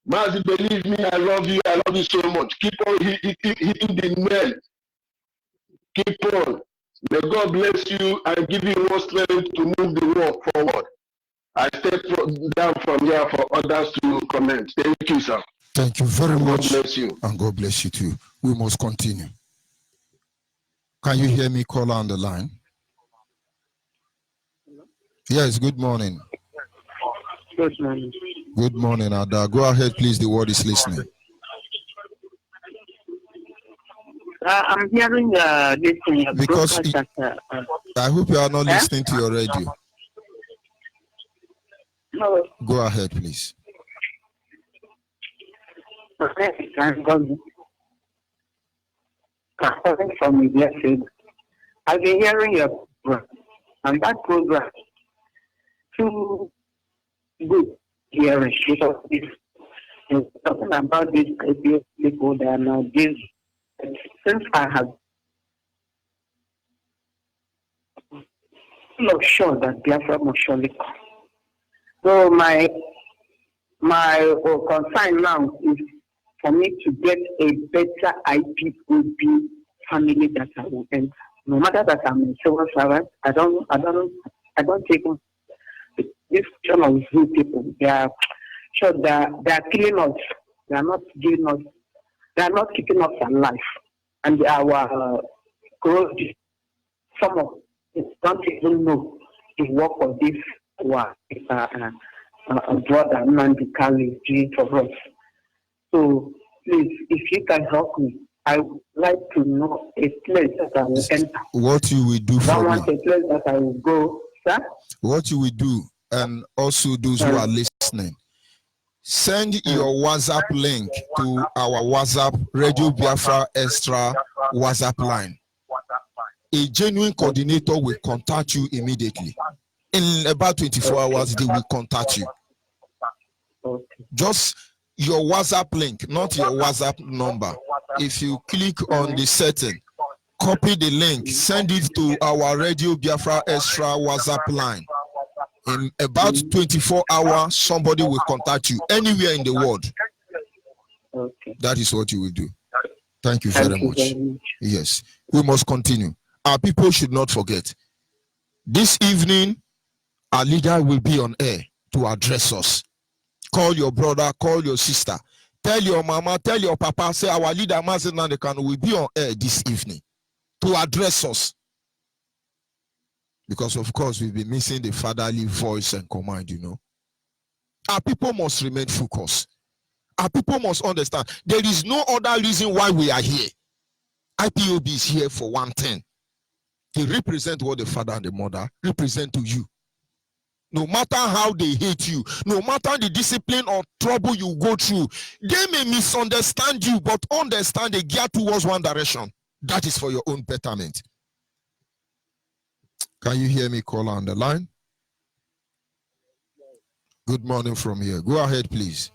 Mazi, believe me, I love you so much. Keep on hitting the nail. Keep on. May God bless you and give you more strength to move the work forward. I step down from here for others to comment. Thank you, sir. Thank you very much. God bless you. And God bless you too. We must continue. Can you hear me, caller on the line? Yes, good morning. Good morning. Good morning, Ada. Go ahead, please. The word is listening. I'm hearing this thing. Because I hope you are not listening to your radio. No. Go ahead, please. Okay, I'm going. From me, blessed. I've been hearing your program, and that program too good hearing because it's talking about these people that are now this. Since I have not sure that Biafra must surely come. So my concern now is for me to get a better IPOB family that I will enter. No matter that I'm a civil servant, I don't take on this kind of zoo people. They are sure they are killing us. They are not giving us. They are not keeping us alive. And our growth, some of us don't even know the work of this war. A brother Nandi Kali is doing for us. So please, if you can help me, I would like to know a place that I will enter. What you will do for me? A place that I will go, sir. What you will do, and also those who are listening, send your WhatsApp link to our WhatsApp Radio Biafra Extra WhatsApp line. A genuine coordinator will contact you immediately. In about 24 hours, they will contact you. Okay. Just your WhatsApp link, not your WhatsApp number. If you click on the setting, copy the link, send it to our Radio Biafra Extra WhatsApp line. In about 24 hours, somebody will contact you anywhere in the world. Okay. That is what you will do. Thank you very much. Yes, we must continue. Our people should not forget. This evening, our leader will be on air to address us. Call your brother, call your sister, tell your mama, tell your papa, say our leader Mazen Nandekan will be on air this evening to address us. Because of course we've been missing the fatherly voice and command, you know. Our people must remain focused. Our people must understand there is no other reason why we are here. IPOB is here for one thing. They represent what the father and the mother represent to you. No matter how they hate you, no matter the discipline or trouble you go through, they may misunderstand you, but understand they gear towards one direction. That is for your own betterment. Can you hear me, caller on the line? Good morning from here. Go ahead, please.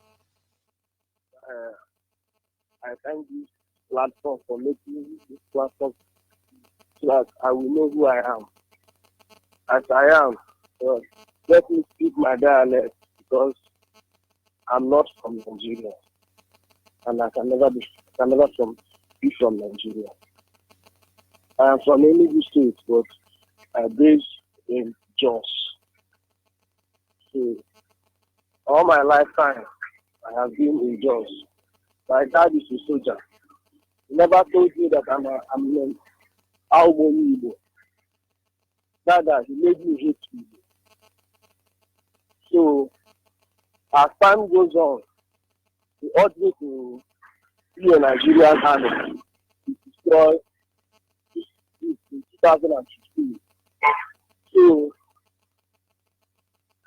I thank this platform for making this platform so that I will know who I am. As I am, let me speak my dialect because I'm not from Nigeria, and I can never be from Nigeria. I am from Onyibe State, but I based in Jos. So all my lifetime, I have been in Jos. My dad is a soldier. He never told me that I'm an Onyibe. Rather, he made me hate people. So, as time goes on, he urged me to be a Nigerian army to destroy in 2015. So,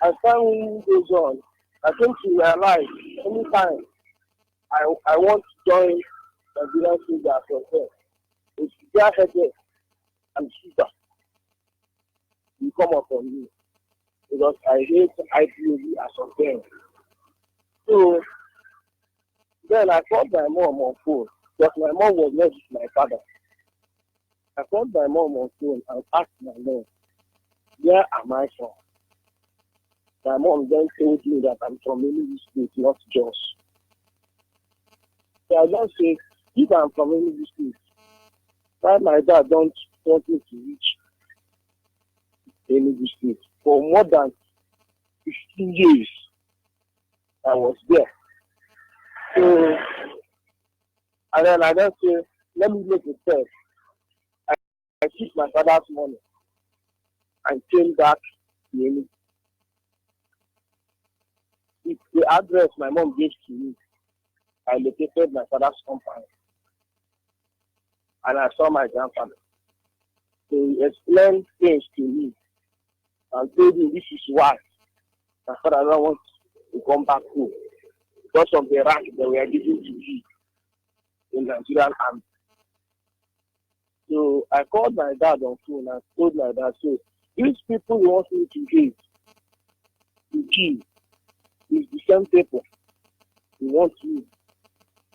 as time goes on, I came to realize anytime I want to join Nigerian soldiers or so, it's their headache and fever will come up on me because I hate IPOB as of them. So then I called my mom on phone because my mom was not with my father. I called my mom on phone and asked my mom, where am I from? My mom then told me that I'm from Onyibe State, not Jos. So I just said, if I'm from Onyibe State, why my dad don't want me to reach Onyibe State? For more than 15 years, I was there. So, and then I just say, let me make a test. I took my father's money and came back to Onyibe. It's the address my mom gave to me. I located my father's compound. And I saw my grandfather. So he explained things to me and told me this is why my father don't want to come back home because of the rank that we are giving to me in the Nigerian army. So I called my dad on phone and told my dad, so these people who want me to hate, to kill, is the same people who want me.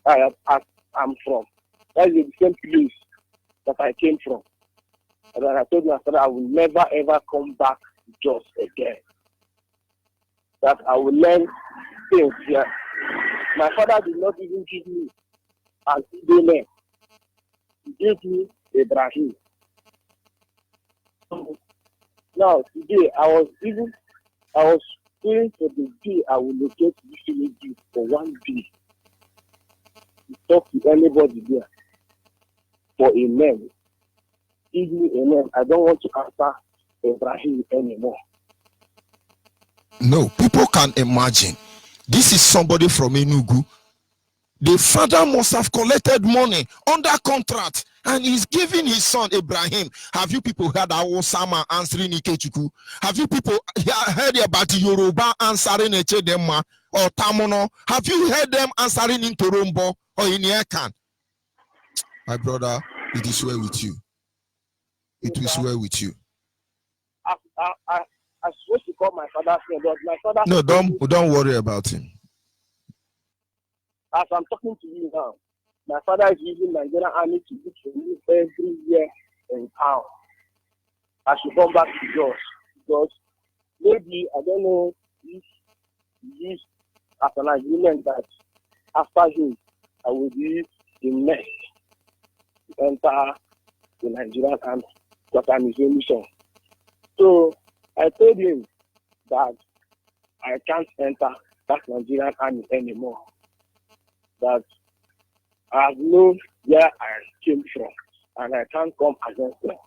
I'm from. That is the same place that I came from. And then I told my father I will never ever come back to Jos again. That I will learn things here. My father did not even give me an Igbo name. He gave me Ibrahim. Now today I was praying for the day I will locate this village for one day. To talk to anybody there for a name. Give me a name. I don't want to answer Ibrahim anymore. No, people can imagine. This is somebody from Enugu. The father must have collected money under contract and he's giving his son Ibrahim. Have you people heard Osama answering Ikechuku? Have you people heard about Yoruba answering Echedema or Tamono? Have you heard them answering in Torombo or in Yekan? My brother, it is well with you. It is well with you. I'm supposed to call my father's name, but my father... No, don't worry about him. As I'm talking to you now, my father is using Nigerian army to do training every year in town. I should come back to Jos because maybe, I don't know if he used as an agreement that after him, I will be the next to enter the Nigerian army because I'm his only son. So I told him that I can't enter that Nigerian army anymore. That I have known where I came from, and I can't come against them.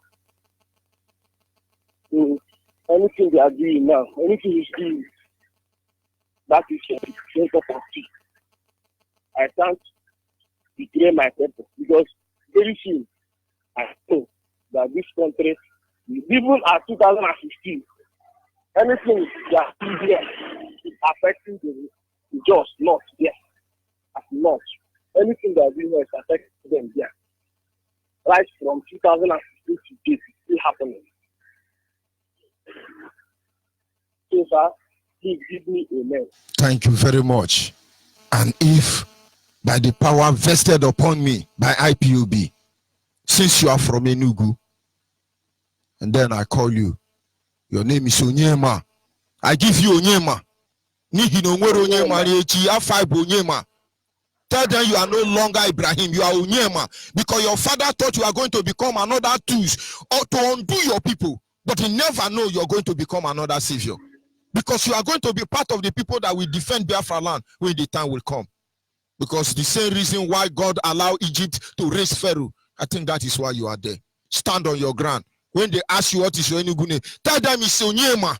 So anything they are doing now, anything is doing, that is a of peace. I can't betray my people because very soon I know that this country, even at 2016, anything that is here is affecting the just not there. As not. Anything that we know is affecting them there. Right from 2016 to this is still happening. So sir, please give me a name. Thank you very much. And if by the power vested upon me by IPOB, since you are from Enugu, and then I call you, your name is Onyema. I give you Onyema. Onyema. Tell them you are no longer Ibrahim, you are Onyema, because your father thought you are going to become another tools or to undo your people, but he never know you are going to become another savior, because you are going to be part of the people that will defend Biafra land when the time will come. Because the same reason why God allowed Egypt to raise Pharaoh, I think that is why you are there. Stand on your ground. When they ask you what is your Enugu name, tell them it's Onyema.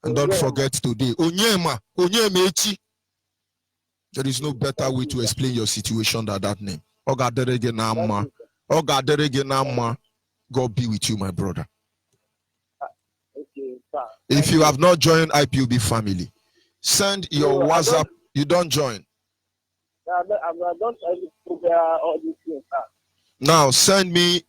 And don't forget today, Onyema, Onyemechi. There is no better way to explain your situation than that name. God be with you, my brother. If you have not joined IPOB family, send your WhatsApp. You don't join. Now send me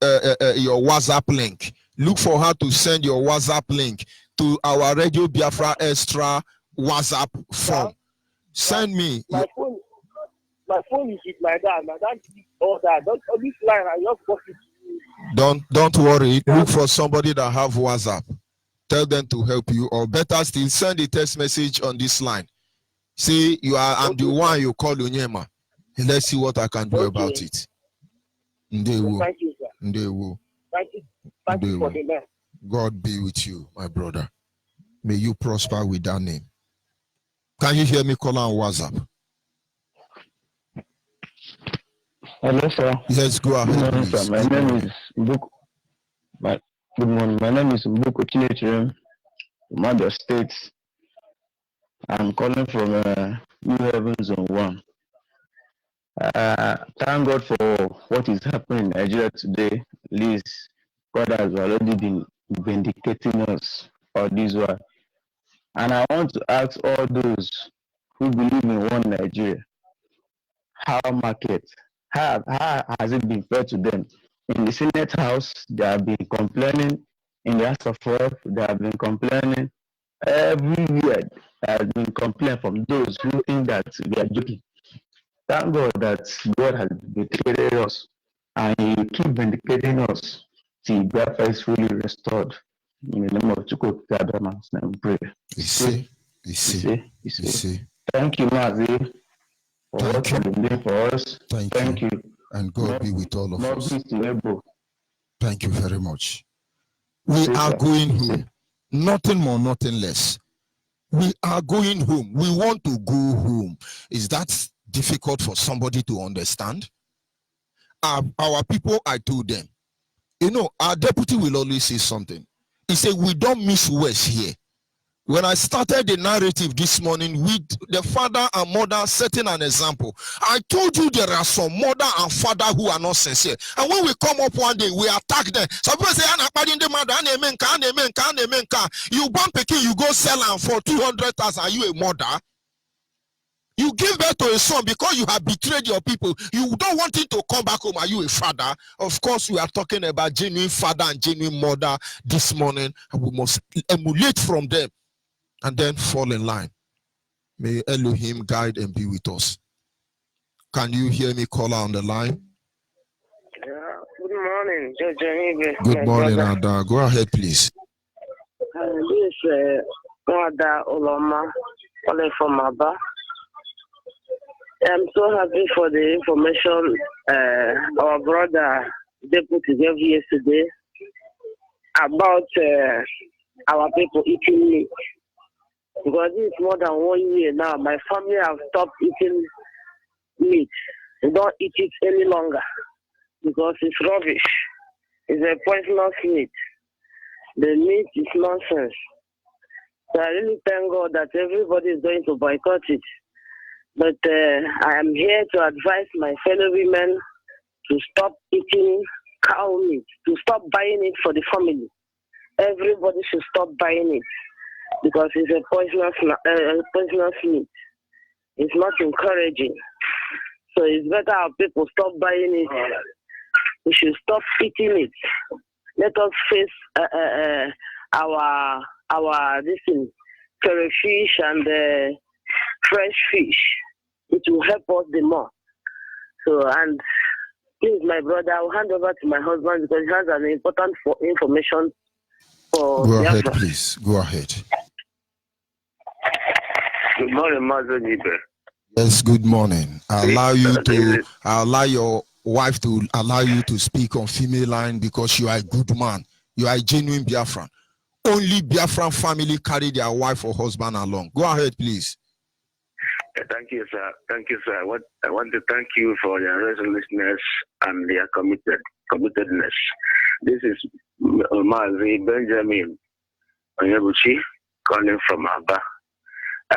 your WhatsApp link. Look for how to send your WhatsApp link to our Radio Biafra Extra WhatsApp form. Send me. My phone is with my dad. My dad did all that. Don't on this line. I just got it. Don't worry. Look for somebody that have WhatsApp. Tell them to help you, or better still, send a text message on this line. Say I'm the one you call Onyema. Let's see what I can do about it. Thank you, sir. Thank you for the name. God be with you, my brother. May you prosper with that name. Can you hear me call on WhatsApp? Hello, sir. Yes, go ahead. Good morning, sir. My name is Mbuko. Good morning. My name is Mbuko Chinechirem from Abia State. I'm calling from New Haven Zone 1. Thank God for what is happening in Nigeria today. At least God has already been vindicating us for this one. And I want to ask all those who believe in one Nigeria, how has it been fair to them? In the Senate House, they have been complaining. In the House of Rep, they have been complaining. Everywhere, there has been complaint from those who think that we are joking. Thank God that God has vindicated us, and He will keep vindicating us till Biafra is fully restored. In the name of Chukwukabiama's name, pray. You see. Thank you, Mazi, for what you have been doing for us. Thank you. And God be with all of us. Thank you very much. We are going home. Nothing more, nothing less. We are going home. We want to go home. Is that difficult for somebody to understand? Our people, I told them, our deputy will always say something. He said, we don't miss words here. When I started the narrative this morning with the father and mother setting an example, I told you there are some mother and father who are not sincere. And when we come up one day, we attack them. Some people say, you born pikin, you go sell them for 200,000. Are you a mother? You give birth to a son because you have betrayed your people. You don't want him to come back home. Are you a father? Of course, we are talking about genuine father and genuine mother this morning. And we must emulate from them and then fall in line. May Elohim guide and be with us. Can you hear me, caller on the line? Yeah. Good morning, Judge Onyibe. Good morning, Ada. Go ahead, please. This is Ada Oloma, calling from Aba. I'm so happy for the information our brother deputy gave yesterday about our people eating meat. Because this is more than 1 year now. My family have stopped eating meat. They don't eat it any longer because it's rubbish. It's a poisonous meat. The meat is nonsense. So I really thank God that everybody is going to boycott it. But I am here to advise my fellow women to stop eating cow meat, to stop buying it for the family. Everybody should stop buying it because it's a poisonous meat. It's not encouraging. So it's better our people stop buying it. We should stop eating it. Let us face our this thing, curry fish and fresh fish. It will help us the more. So, and please, my brother, I'll hand over to my husband because he has an important information for Go ahead, Biafra. please. Go ahead. Good morning, Mother Onyibe. Yes, good morning. I allow your wife to allow you to speak on female line because you are a good man. You are a genuine Biafran. Only Biafran family carry their wife or husband along. Go ahead, please. Thank you, sir. Thank you, sir. I want to thank you for your resoluteness and their committedness. This is Mazi Benjamin Onyebuchi calling from Aba.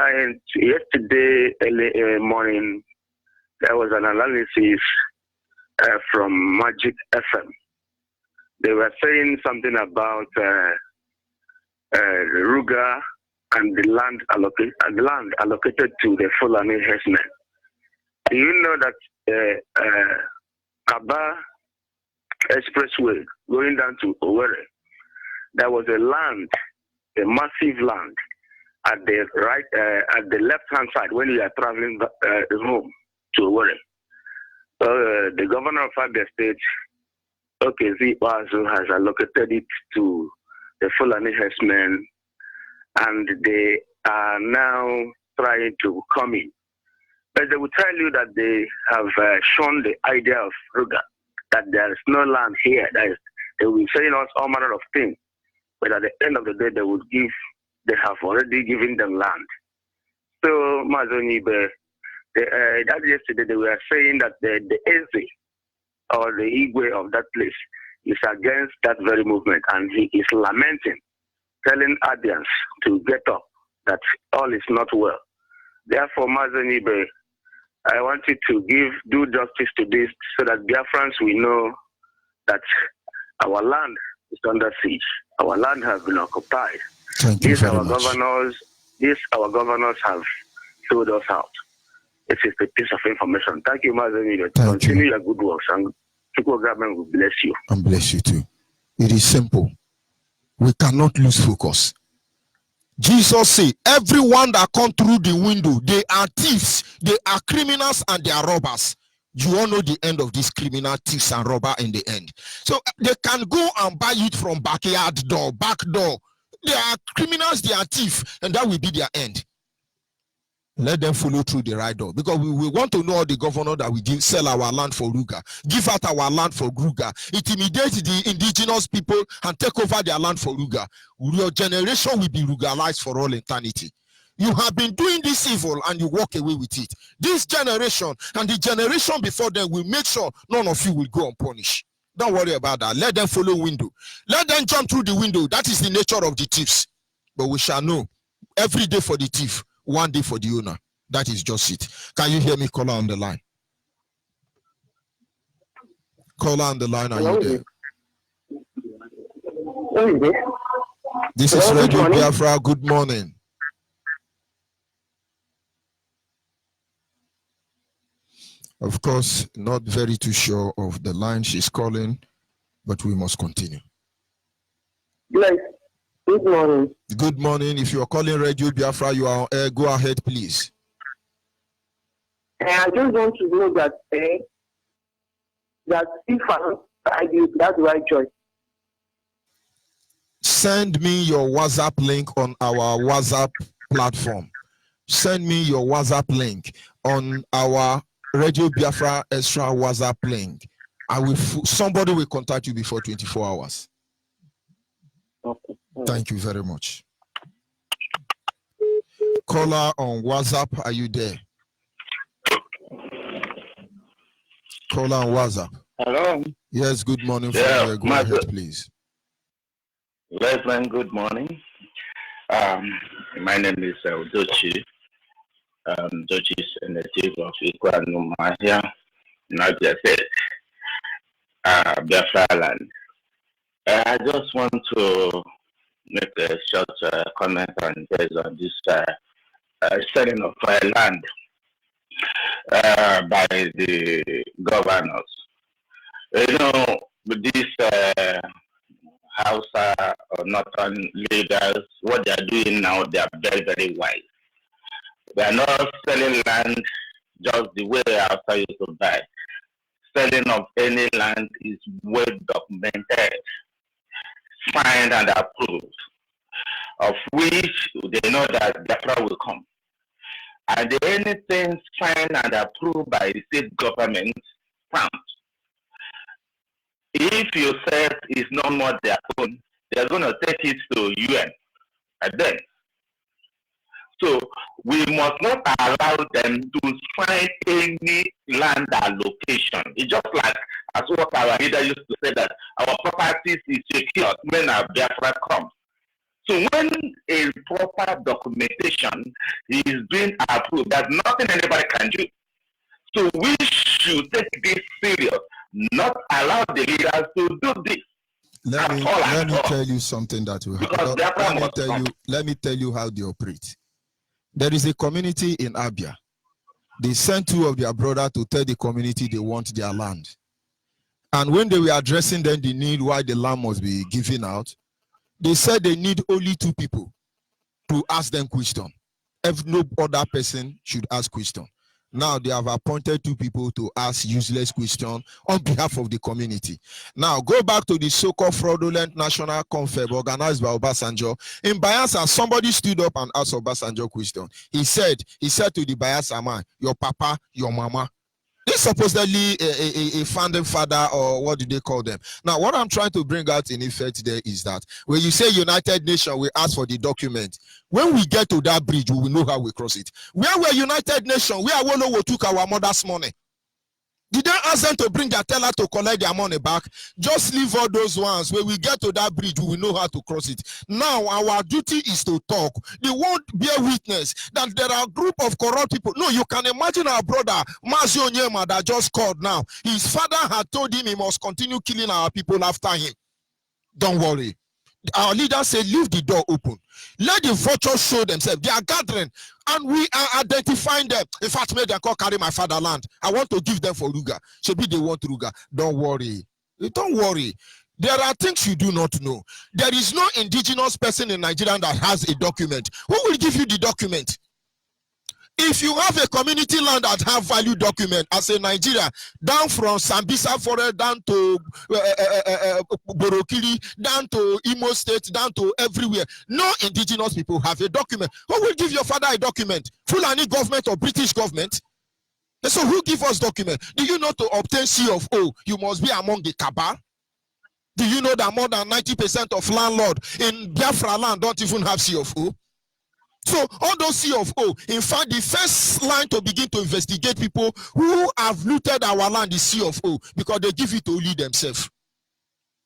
And yesterday early morning, there was an analysis from Magic FM. They were saying something about Ruga and the land allocated to the Fulani herdsmen. Do you know that Aba Expressway going down to Owerri, there was a land, a massive land at the right, at the left-hand side when you are traveling home to Owerri. The governor of Abia State, Okezi Oazu, has allocated it to the Fulani herdsmen, and they are now trying to come in. But they will tell you that they have shown the idea of Ruga, that there is no land here. They will say us all manner of things, but at the end of the day, they have already given them land. So, Mazonibe, that yesterday they were saying that the Eze or the Igwe of that place is against that very movement, and he is lamenting, telling Adians to get up, that all is not well. Therefore, Mazonibe, I want you to do justice to this so that Biafrans will know that our land is under siege. Our land has been occupied. Thank you very much. Our governors have sold us out. It is a piece of information. Thank you, Mazonibe. Continue your good works, and Chukwu government will bless you. And bless you too. It is simple. We cannot lose focus. Jesus said, everyone that come through the window, they are thieves, they are criminals, and they are robbers. You all know the end of this criminal, thieves, and robber in the end. So they can go and buy it from backyard door, back door. They are criminals, they are thieves, and that will be their end. Let them follow through the right door, because we want to know the governor that we sell our land for Ruga, give out our land for Ruga, intimidate the indigenous people and take over their land for Ruga. Your generation will be Rugalized for all eternity. You have been doing this evil and you walk away with it. This generation and the generation before them will make sure none of you will go unpunished. Don't worry about that. Let them follow window. Let them jump through the window. That is the nature of the thieves. But we shall know every day for the thief, one day for the owner. That is just it. Can you hear me? Caller on the line. Caller on the line, are you there? This is Radio Biafra. Good morning. Of course, not very too sure of the line she's calling, but we must continue. Yes. Good morning. Good morning. If you are calling Radio Biafra, you are on air. Go ahead, please. I just want to know that that if I do, that's the right choice. Send me your WhatsApp link on our WhatsApp platform. Send me your WhatsApp link on our Radio Biafra Extra WhatsApp link. Somebody will contact you before 24 hours. Okay. Thank you very much. Caller on WhatsApp, are you there? Caller on WhatsApp. Hello. Yes, good morning. Yeah, From here. Go ahead, please. Reverend, good morning. My name is Dochi. Dochi is a native of Ikwanumahia, Niger State, Biafra land. I just want to make a short comment on this selling of land by the governors. You know, with this Hausa or Northern leaders, what they are doing now, they are very, very wise. They are not selling land just the way Hausa used to buy. Selling of any land is well documented, signed and approved, of which they know that Biafra will come. And anything signed and approved by the state government counts. If you say it's no more their own, they're going to take it to UN and then. So we must not allow them to find any land allocation. It's just like as what our leader used to say that our properties is secured when our Biafra comes. So when a proper documentation is being approved, there's nothing anybody can do. So we should take this serious, not allow the leaders to do this. Let me tell you something that will happen. Let me tell you how they operate. There is a community in Abia. They sent two of their brothers to tell the community they want their land. And when they were addressing them the need why the land must be given out, they said they need only two people to ask them question. If no other person should ask question. Now they have appointed two people to ask useless questions on behalf of the community. Now go back to the so-called fraudulent national confab organized by Obasanjo. In Bayelsa, somebody stood up and asked Obasanjo question. He said to the Bayelsa man, your papa, your mama. This supposedly a founding father, or what do they call them? Now, what I'm trying to bring out in effect there is that when you say United Nations, we ask for the document. When we get to that bridge, we will know how we cross it. Where were United Nations? Where Awolowo took our mother's money? Did they ask them to bring their teller to collect their money back? Just leave all those ones. When we get to that bridge, we will know how to cross it. Now, our duty is to talk. They won't bear witness that there are a group of corrupt people. No, you can imagine our brother, Mazio Onyema, that just called now. His father had told him he must continue killing our people after him. Don't worry. Our leader said, leave the door open. Let the vultures show themselves. They are gathering, and we are identifying them. In fact, may they call carry my fatherland. I want to give them for Ruga. Should be they want Ruga. Don't worry. Don't worry. There are things you do not know. There is no indigenous person in Nigeria that has a document. Who will give you the document? If you have a community land that have value document as a Nigeria, down from Sambisa Forest, down to Borokili, down to Imo State, down to everywhere, no indigenous people have a document. Who will give your father a document? Fulani government or British government? And so who give us document? Do you know to obtain C of O, you must be among the cabal? Do you know that more than 90% of landlords in Biafra land don't even have C of O? So all those C of O, in fact, the first line to begin to investigate people who have looted our land is C of O, because they give it to only themselves.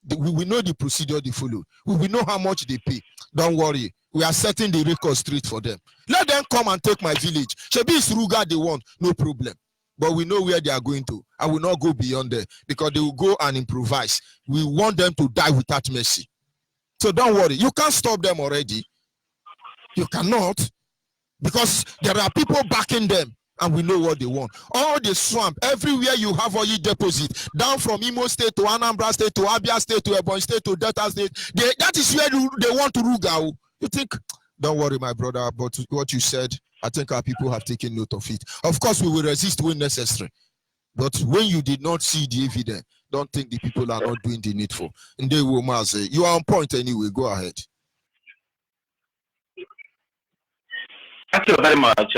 We will know the procedure they follow. We will know how much they pay. Don't worry. We are setting the record straight for them. Let them come and take my village. Shebi is Ruga they want, no problem. But we know where they are going to. I will not go beyond there, because they will go and improvise. We want them to die without mercy. So don't worry. You can't stop them already. You cannot, because there are people backing them, and we know what they want. All the swamp, everywhere you have oil deposit, down from Imo State to Anambra State to Abia State to Ebonyi State to Delta State, that is where they want to Ruga. You think, don't worry, my brother, but what you said, I think our people have taken note of it. Of course, we will resist when necessary. But when you did not see the evidence, don't think the people are not doing the needful. And they will say, you are on point anyway, go ahead. Thank you very much,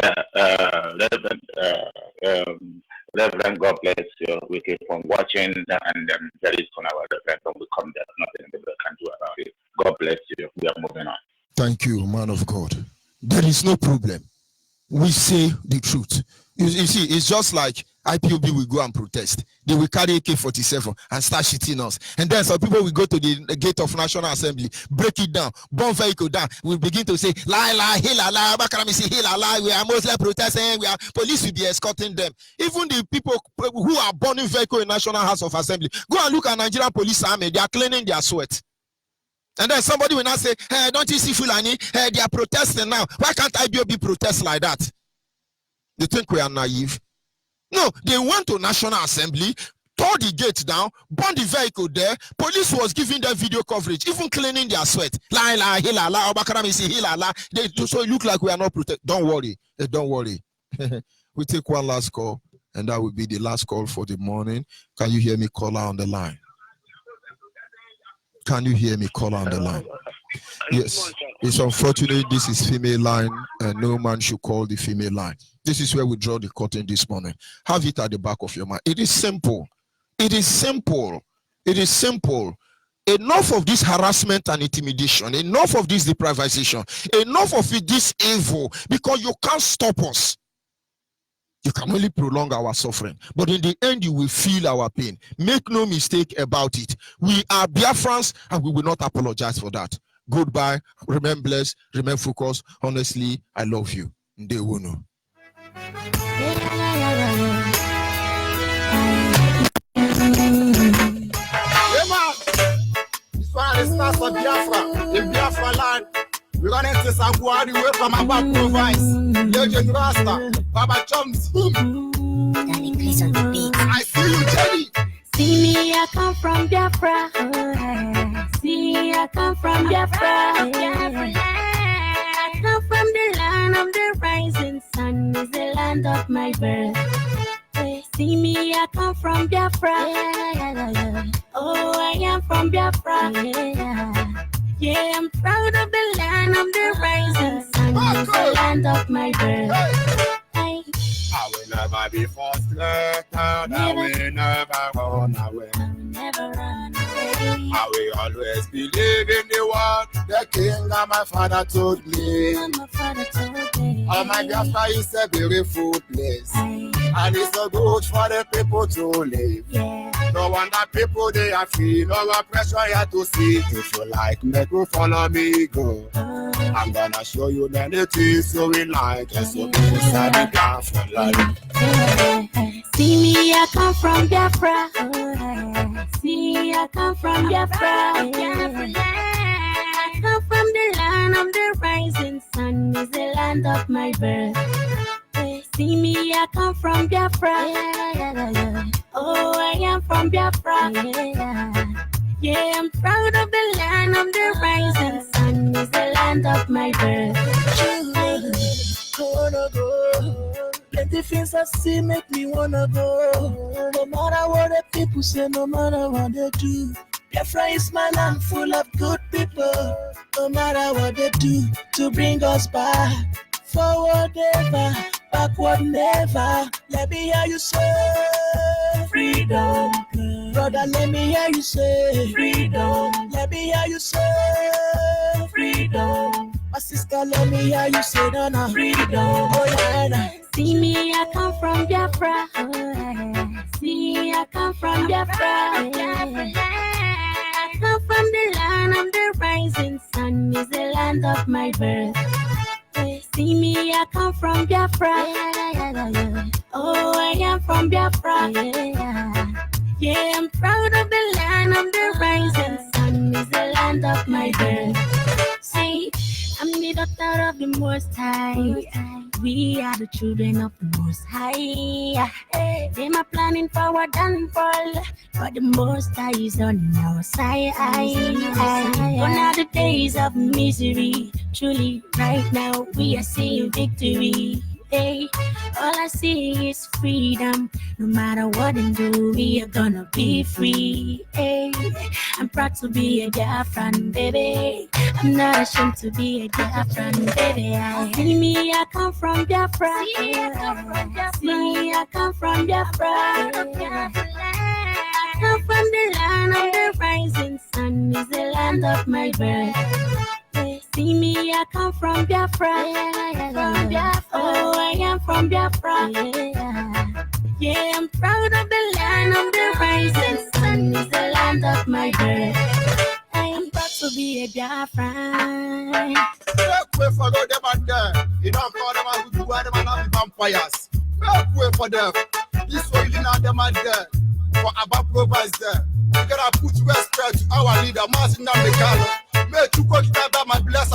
Reverend. God bless you. We keep on watching, and there is on our Reverend when we come. There's nothing we can do about it. God bless you. We are moving on. Thank you, man of God. There is no problem. we say the truth. You see, it's just like IPOB will go and protest. They will carry AK-47 and start shooting us. And then some people will go to the gate of National Assembly, break it down, bomb vehicle down. We'll begin to say, la la, hila la, bakarami hila la, we are Muslim protesting, police will be escorting them. Even the people who are burning vehicle in National House of Assembly, go and look at Nigerian police army, they are cleaning their sweat. And then somebody will now say, hey, don't you see Fulani? Hey, they are protesting now. Why can't IPOB protest like that? They think we are naive. No, they went to National Assembly, tore the gate down, burned the vehicle there. Police was giving them video coverage, even cleaning their sweat. La la, hila la, Obakarami si hila la. They do so it look like we are not protected. Don't worry. Don't worry. We take one last call, and that will be the last call for the morning. Can you hear me, caller on the line? Can you hear me, caller on the line? Yes. It's unfortunate this is female line, and no man should call the female line. This is where we draw the curtain this morning. Have it at the back of your mind. It is simple. It is simple. It is simple. Enough of this harassment and intimidation. Enough of this deprivation. Enough of it, this evil, because you can't stop us. You can only prolong our suffering. But in the end, you will feel our pain. Make no mistake about it. We are Biafrans, and we will not apologize for that. Goodbye. Remain blessed. Remain focused. Honestly, I love you. Ndewuno. This one is start for Biafra. In Biafra land, we're going to take some Buhari away from our back province. Legend Rasta, Baba Chums. Danny, please on the beat. I see you, Jenny. See me, I come from Biafra. See, I come from Biafra. I come from the land of the rising sun. Is the land of my birth. See me, I come from Biafra. Oh, I am from Biafra. Yeah, I'm proud of the land of the rising sun. Is the land of my birth. I will never be frustrated. I will never run away. I will always believe in the word the king and my father told me. Oh, my Biafra is a beautiful place, and it's so good for the people to live. No wonder people they are free, no pressure here to see. If you like, make you follow me, go. I'm gonna show you many things so we like, and so be inside the Biafra life. See me, I come from Biafra. See, I come from Biafra. I come from the land of the rising sun. Is the land of my birth. See me, I come from Biafra. Oh, I am from Biafra. Yeah, I'm proud of the land of the rising sun. Is the land of my birth. Wanna go. Plenty things I see make me wanna go. No matter what the people say, no matter what they do. Biafra is my land full of good people. No matter what they do to bring us back. Forward ever, backward never. Let me hear you say freedom. Brother, let me hear you say freedom. Let me hear you say freedom. My sister, let me hear you say no, freedom. Oh, yeah. See me, I come from Biafra. See, I come from Biafra. I come from the land of the rising sun. Is the land of my birth. See me, I come from Biafra. Oh, I am from Biafra. Yeah, I'm proud of the land of the rising sun. Is the land of my birth. See, I'm the daughter of the Most High. We are the children of the Most High. They are planning for our downfall, but the Most High is on our side. Gone are the days of misery. Truly, right now we are seeing victory. Hey, all I see is freedom. No matter what they do, we are gonna be free. Hey, I'm proud to be a Biafran, baby. I'm not ashamed to be a Biafran, baby. See me, I come from Biafra. See, I come from Biafra. See, I come from Biafra. I come from the land of the rising sun. Is the land of my birth. See me, I come from Biafra. From Biafra. Oh, I am from Biafra. Yeah, I'm proud of the land of the rising sun. Is the land of my birth. I'm proud to be a Biafra. Make way for them and there. You don't call them out to them and have vampires. Make way for them. This way you know them and there. For Abba Provides there. We gotta put respect to our leader, Martin Namekano. Make you go to my bless